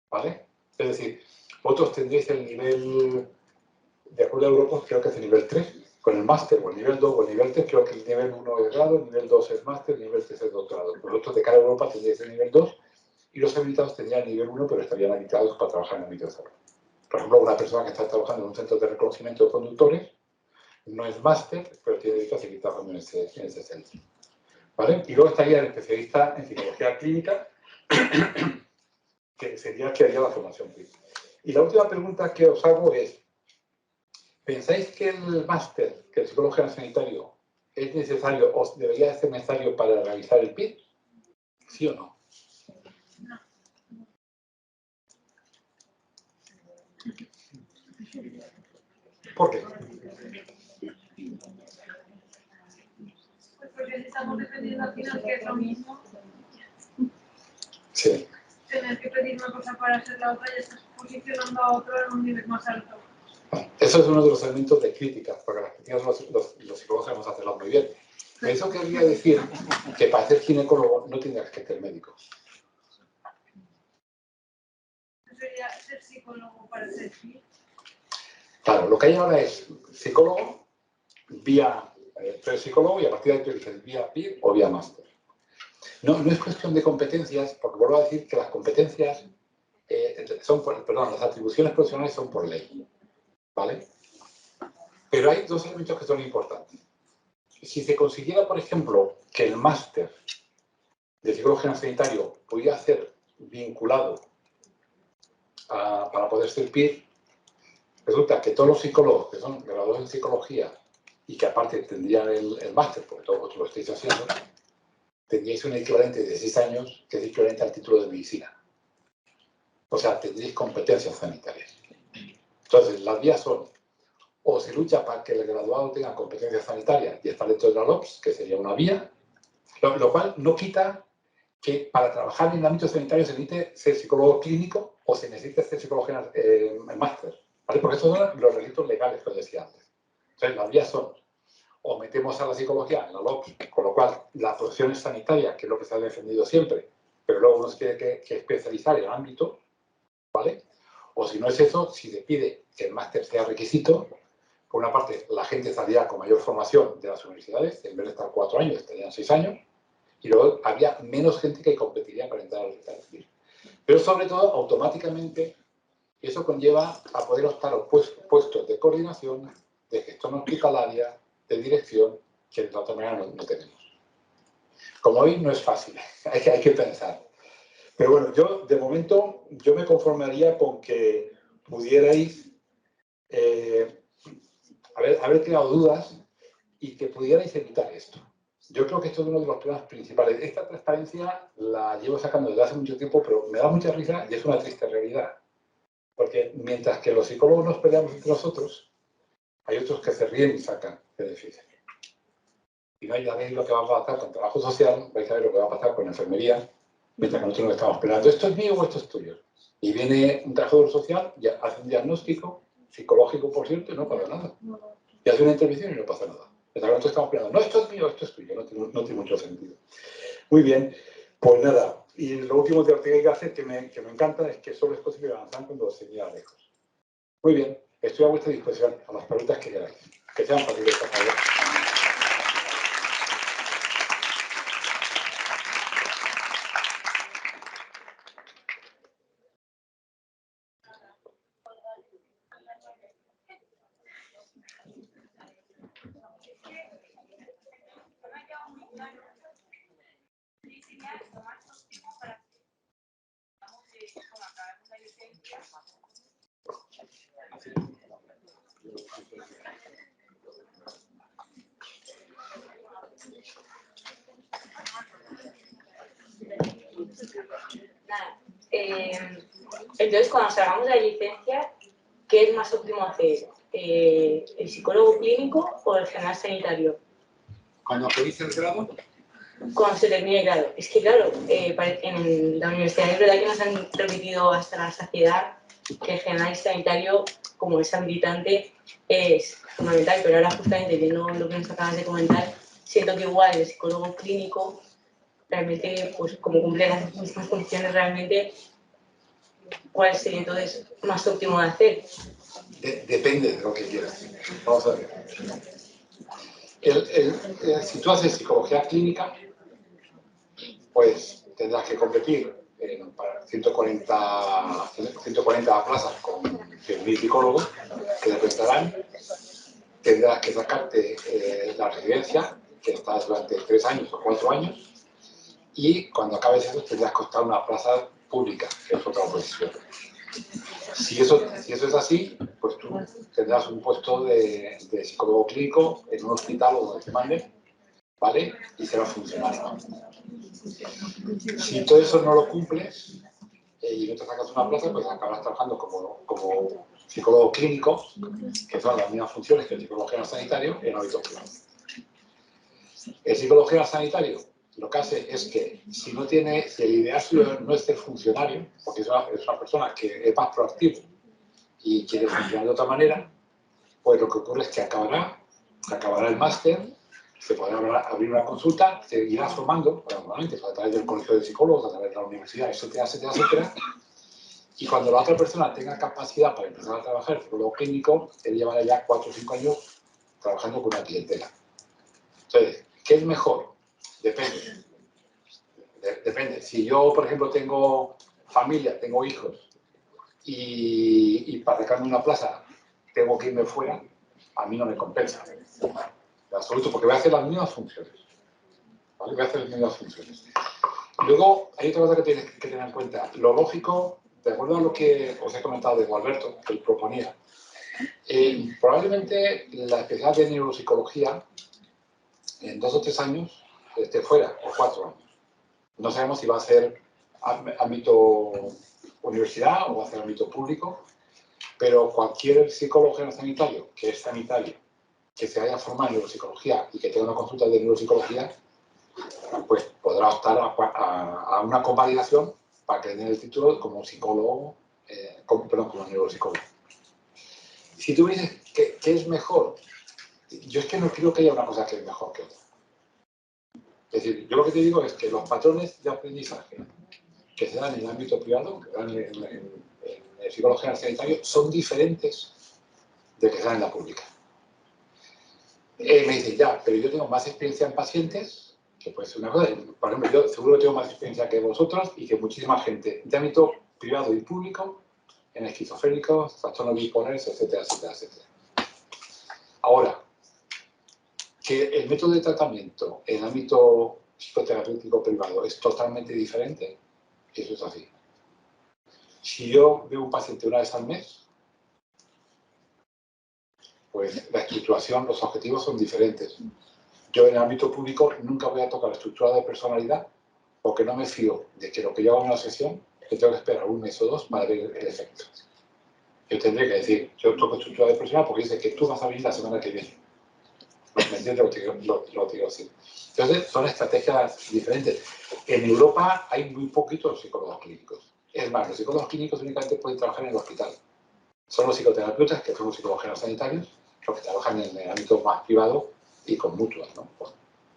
¿Vale? Es decir, vosotros tendréis el nivel, de acuerdo a Europa, creo que es el nivel 3, con el máster, o el nivel 2 o el nivel 3, creo que el nivel 1 es grado, el nivel 2 es máster, el nivel 3 es doctorado. Vosotros de cara a Europa tendréis el nivel 2 y los habilitados tendrían el nivel 1, pero estarían habilitados para trabajar en el ámbito de salud. Por ejemplo, una persona que está trabajando en un centro de reconocimiento de conductores no es máster, pero tiene derecho a seguir trabajando en ese centro. ¿Vale? Y luego estaría el especialista en psicología clínica, que sería el que haría la formación clínica. Y la última pregunta que os hago es, ¿pensáis que el máster, que el psicólogo general sanitario, es necesario o debería ser necesario para realizar el PIR? ¿Sí o no? No. ¿Por qué? Pues porque estamos dependiendo al final que es lo mismo. Sí. Tener que pedir una cosa para hacer la otra y estás posicionando a otro en un nivel más alto. Eso es uno de los elementos de crítica, porque las críticas los psicólogos sabemos hacerlas muy bien. Eso querría decir que para ser ginecólogo no tendrías que ser médico. ¿No sería ser psicólogo para ser PIR? Claro, lo que hay ahora es psicólogo vía psicólogo y a partir de ahí tú dices vía PIR o vía máster. No es cuestión de competencias, porque vuelvo a decir que las competencias las atribuciones profesionales son por ley, ¿vale? Pero hay 2 elementos que son importantes. Si se consiguiera, por ejemplo, que el máster de psicólogo general sanitario pudiera ser vinculado para poder ser PIR, resulta que todos los psicólogos que son graduados en psicología y que aparte tendrían el máster, porque todos vosotros lo estáis haciendo, tendríais un equivalente de 6 años que es equivalente al título de medicina. O sea, tendréis competencias sanitarias. Entonces, las vías son, o se lucha para que el graduado tenga competencias sanitarias y está dentro de la LOPS, que sería una vía, lo cual no quita que para trabajar en el ámbito sanitario se necesite ser psicólogo clínico o se necesite ser psicología en máster, ¿vale? Porque estos son los requisitos legales que os decía antes. Entonces, las vías son, o metemos a la psicología en la LOPS, con lo cual la profesión es sanitaria, que es lo que se ha defendido siempre, pero luego uno se tiene que especializar en el ámbito, ¿vale? O si no es eso, si se pide que el máster sea requisito, por una parte, la gente saldría con mayor formación de las universidades, en vez de estar 4 años, estarían 6 años, y luego había menos gente que competiría para entrar a los hospitales. Pero sobre todo, automáticamente, eso conlleva a poder optar a puestos de coordinación, de gestión hospitalaria, de dirección, que de otra manera no tenemos. Como veis, no es fácil, hay que pensar. Pero bueno, yo de momento yo me conformaría con que pudierais haber creado dudas y que pudierais evitar esto. Yo creo que esto es uno de los problemas principales. Esta transparencia la llevo sacando desde hace mucho tiempo, pero me da mucha risa y es una triste realidad. Porque mientras que los psicólogos nos peleamos entre nosotros, hay otros que se ríen y sacan beneficios. Y no, ya veis lo que va a pasar con trabajo social, vais a ver lo que va a pasar con enfermería, mientras que nosotros nos estamos peleando. ¿Esto es mío o esto es tuyo? Y viene un trabajador social, y hace un diagnóstico, psicológico, por cierto, y no pasa nada. Y hace una intervención y no pasa nada. Mientras que nosotros estamos peleando. No, esto es mío, esto es tuyo. No tiene mucho sentido. Muy bien. Pues nada. Y lo último que hay que hacer, que me encanta, es que solo es posible avanzar cuando se mira lejos. Muy bien. Estoy a vuestra disposición a las preguntas que queráis. Que sean fáciles, por favor. Entonces, cuando salgamos de la licencia, ¿qué es más óptimo hacer? ¿El psicólogo clínico o el general sanitario? Cuando pedís el grado, Cuando se termine el grado. Es que, claro, en la universidad es verdad que nos han repetido hasta la saciedad que el general sanitario, como es habilitante, es fundamental, pero ahora justamente viendo lo que nos acabas de comentar, siento que igual el psicólogo clínico realmente, pues como cumple las mismas funciones realmente, ¿cuál sería entonces más óptimo de hacer? Depende de lo que quieras. Vamos a ver. Si tú haces psicología clínica, pues tendrás que competir para 140 plazas con 100.000 psicólogos que te prestarán. Tendrás que sacarte la residencia, que estás durante 3 años o 4 años, y cuando acabes eso tendrás que optar una plaza pública, que es otra oposición. Si eso es así, pues tú tendrás un puesto de psicólogo clínico en un hospital o donde te manden, ¿vale? Y serás funcionario. Si todo eso no lo cumples y no te sacas una plaza, pues acabarás trabajando como psicólogo clínico, que son las mismas funciones que el psicólogo general sanitario, en ámbito privado. El psicólogo general sanitario lo que hace es que si el ideal suyo no es ser funcionario, porque es una persona que es más proactivo y quiere funcionar de otra manera, pues lo que ocurre es que acabará el máster, se podrá abrir una consulta, se irá formando, normalmente a través del colegio de psicólogos, a través de la universidad, etcétera, etcétera, etcétera. Y cuando la otra persona tenga capacidad para empezar a trabajar en psicólogo clínico, él llevará ya 4 o 5 años trabajando con una clientela. Entonces, ¿qué es mejor? Depende. Depende. Si yo, por ejemplo, tengo familia, tengo hijos, y para sacarme una plaza tengo que irme fuera, a mí no me compensa. En absoluto, porque voy a hacer las mismas funciones. ¿Vale? Voy a hacer las mismas funciones. Luego, hay otra cosa que tienes que tener en cuenta. Lo lógico, de acuerdo a lo que os he comentado de Gualberto, que él proponía, Probablemente la especialidad de neuropsicología en 2 o 3 años esté fuera, o 4 años. No sabemos si va a ser ámbito universidad o va a ser ámbito público, pero cualquier psicólogo sanitario, que es sanitario, que se haya formado en neuropsicología y que tenga una consulta de neuropsicología, pues podrá optar a una convalidación para que den el título como psicólogo, como neuropsicólogo. Si tú me dices ¿qué es mejor? Yo es que no creo que haya una cosa que es mejor que otra. Es decir, yo lo que te digo es que los patrones de aprendizaje que se dan en el ámbito privado, que se dan en psicología sanitaria, son diferentes de que se dan en la pública. Me dicen, ya, pero yo tengo más experiencia en pacientes, que puede ser una cosa. Por ejemplo, yo seguro que tengo más experiencia que vosotros y que muchísima gente de ámbito privado y público en esquizofrénicos, trastornos bipolares, etcétera, etcétera, etcétera. Ahora, que el método de tratamiento en el ámbito psicoterapéutico privado es totalmente diferente, eso es así. Si yo veo un paciente una vez al mes, pues la estructuración, los objetivos son diferentes. Yo en el ámbito público nunca voy a tocar la estructura de personalidad porque no me fío de que lo que yo hago en una sesión, que tengo que esperar 1 mes o 2 para ver el efecto. Yo tendré que decir, yo toco estructura de personalidad porque dice que tú vas a venir la semana que viene. ¿Me entiendes lo que quiero decir? Entonces, son estrategias diferentes. En Europa hay muy poquitos psicólogos clínicos. Es más, los psicólogos clínicos únicamente pueden trabajar en el hospital. Son los psicoterapeutas, que son los psicólogos sanitarios, los que trabajan en el ámbito más privado y con mutuas, ¿no? Con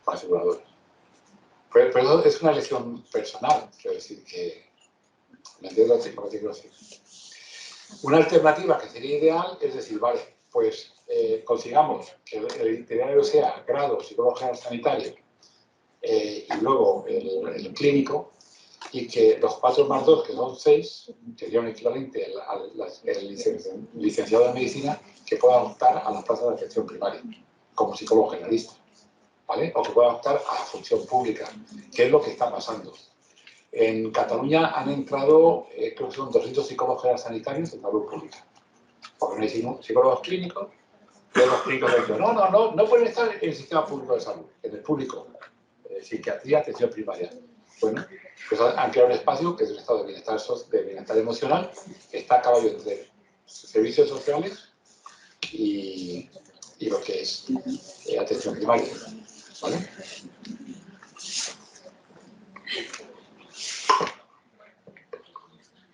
aseguradoras. Pero es una elección personal, quiero decir que... ¿Me entiendes lo que quiero decir? Una alternativa que sería ideal es decir, vale, pues consigamos que el itinerario sea grado psicólogo general sanitario y luego el clínico, y que los 4 más 2, que son 6, que sería un equivalente al licenciado en medicina, que pueda optar a las plazas de atención primaria como psicólogo generalista, ¿vale? O que pueda optar a la función pública, que es lo que está pasando. En Cataluña han entrado, creo que son 200 psicólogos generales sanitarios en salud pública, porque no hay psicólogos clínicos. Pero los clínicos han dicho, no pueden estar en el sistema público de salud, en el público, psiquiatría, atención primaria. Bueno, pues han creado un espacio que es el estado de bienestar emocional, que está a caballo entre servicios sociales y lo que es atención primaria, ¿vale?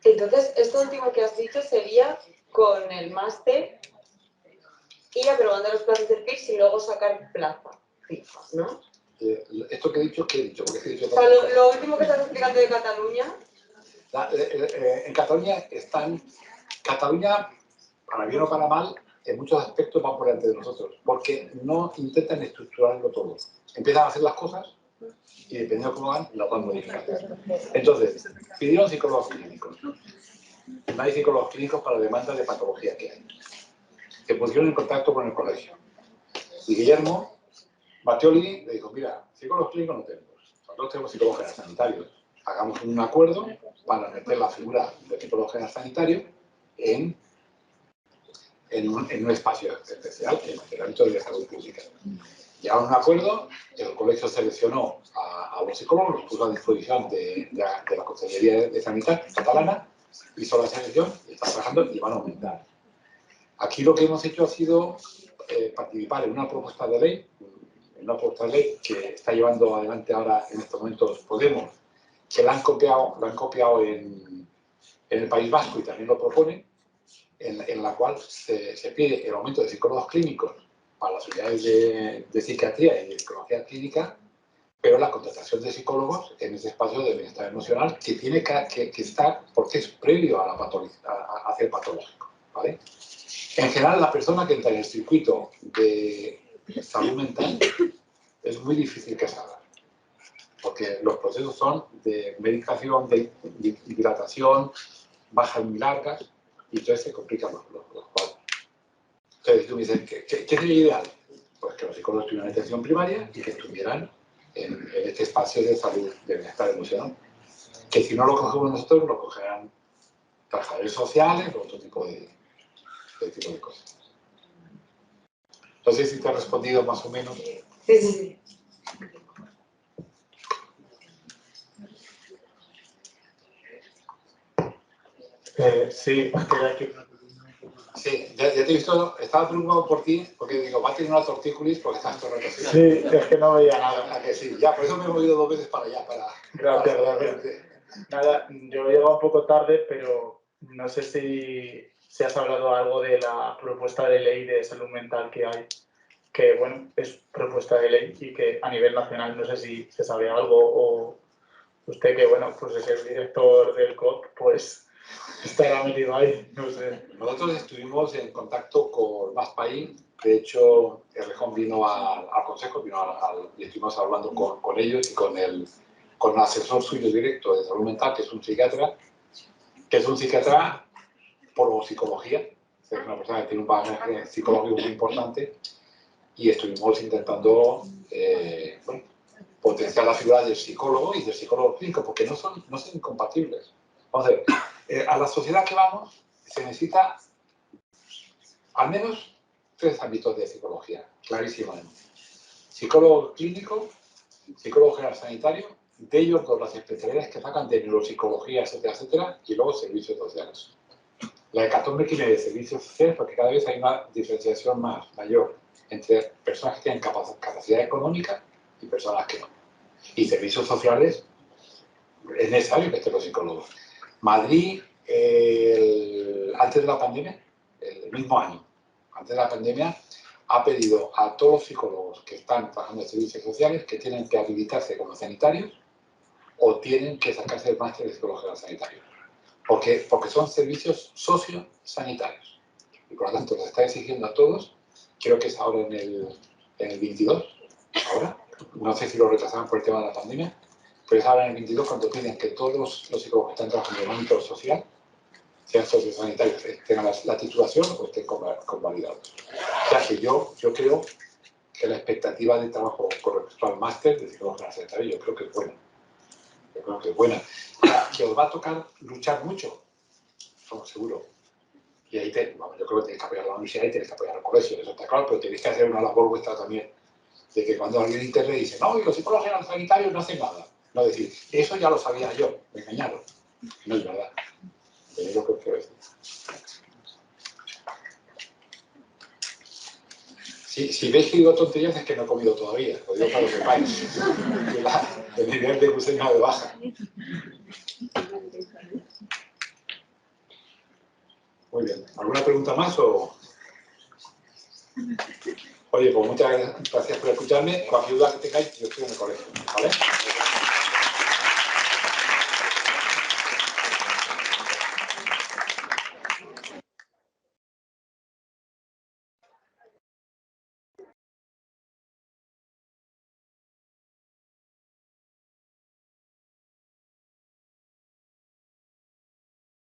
Entonces, esto último que has dicho sería con el máster ir aprobando los plazos del PIRS y luego sacar plaza fija, ¿no? Esto que he dicho, ¿qué he dicho? Porque he dicho o sea, lo último que estás explicando de Cataluña... en Cataluña están... Cataluña, para bien o para mal, en muchos aspectos van por delante de nosotros, porque no intentan estructurarlo todo. Empiezan a hacer las cosas y dependiendo de cómo van, las van modificando. Entonces, pidieron psicólogos clínicos. No hay psicólogos clínicos para la demanda de patología que hay. Se pusieron en contacto con el colegio. Y Guillermo Mattioli le dijo, mira, psicólogos clínicos no tenemos. Nosotros tenemos psicólogos generales sanitarios. Hagamos un acuerdo para meter la figura de psicólogo general sanitario en un espacio especial, en el ámbito de la salud pública. Llegaron a un acuerdo, el colegio seleccionó a los psicólogos, los puso a disposición de la Consellería de Sanidad catalana, hizo la selección, y está trabajando y van a aumentar. Aquí lo que hemos hecho ha sido participar en una propuesta de ley, que está llevando adelante ahora en estos momentos Podemos, que la han copiado en el País Vasco y también lo proponen, en la cual se pide el aumento de psicólogos clínicos para las unidades de psiquiatría y de psicología clínica, pero la contratación de psicólogos en ese espacio de bienestar emocional que tiene que estar, porque es previo a hacer patológico, ¿vale? En general, la persona que entra en el circuito de salud mental es muy difícil que salga, porque los procesos son de medicación, de hidratación, bajas muy largas, y entonces se complican los cuadros. Entonces tú me dices, ¿qué sería ideal? Pues que los psicólogos tuvieran atención primaria y que estuvieran en este espacio de salud, de bienestar emocional. Que si no lo cogemos nosotros, lo cogerán trabajadores sociales o otro tipo de ese tipo de cosas. No sé si te he respondido más o menos. Sí. Sí, Sí, ya te he visto, estaba preocupado por ti, porque digo, va a tener una tortícolis porque estás todo el rato así. sí, es que no veía nada. ¿A que sí? Ya, por eso me he movido 2 veces para allá, Gracias, para gracias. Nada, yo he llegado un poco tarde, pero no sé si has hablado algo de la propuesta de ley de salud mental que hay, que bueno, es propuesta de ley y que a nivel nacional no sé si se sabe algo o usted que bueno, pues es el director del COP, pues estará metido ahí, no sé. Nosotros estuvimos en contacto con Más País, de hecho, Errejón vino al consejo, y estuvimos hablando con ellos y con un asesor suyo directo de salud mental, que es un psiquiatra por psicología, es una persona que tiene un bagaje psicológico muy importante, y estuvimos intentando potenciar la figura del psicólogo y del psicólogo clínico, porque no son incompatibles. Vamos a ver, a la sociedad que vamos se necesita al menos 3 ámbitos de psicología, clarísimamente. Psicólogo clínico, psicólogo general sanitario, de ellos 2 las especialidades que sacan de neuropsicología, etcétera, etcétera, y luego servicios sociales. La hecatombe que viene de servicios sociales porque cada vez hay una diferenciación mayor entre personas que tienen capacidad económica y personas que no. Y servicios sociales es necesario que estén los psicólogos. Madrid, antes de la pandemia, el mismo año, antes de la pandemia, ha pedido a todos los psicólogos que están trabajando en servicios sociales que tienen que habilitarse como sanitarios o tienen que sacarse el máster de psicología sanitaria. Porque son servicios sociosanitarios. Y por lo tanto, les está exigiendo a todos, creo que es ahora en el 22, ahora, no sé si lo retrasaron por el tema de la pandemia, pero es ahora en el 22 cuando piden que todos los psicólogos que están trabajando en el ámbito social sean sociosanitarios, tengan la titulación o estén convalidados. O sea que yo creo que la expectativa de trabajo con respecto al máster de psicología sanitaria, yo creo que es buena. Yo creo que es buena. Que os va a tocar luchar mucho, somos seguros. Y ahí yo creo que tenéis que apoyar a la universidad y tenéis que apoyar al colegio, eso está claro, pero tenéis que hacer una labor vuestra también. De que cuando alguien en internet dice, no, y los psicólogos sanitarios no hacen nada. No decir, eso ya lo sabía yo, me engañaron. No es verdad. Es lo que os quiero decir. Si veis que digo tonterías es que no he comido todavía, lo digo para que lo sepáis. El nivel de glucemia de baja. Muy bien. ¿Alguna pregunta más o...? Oye, pues muchas gracias por escucharme. Cualquier duda que tengáis, yo estoy en el colegio, ¿vale?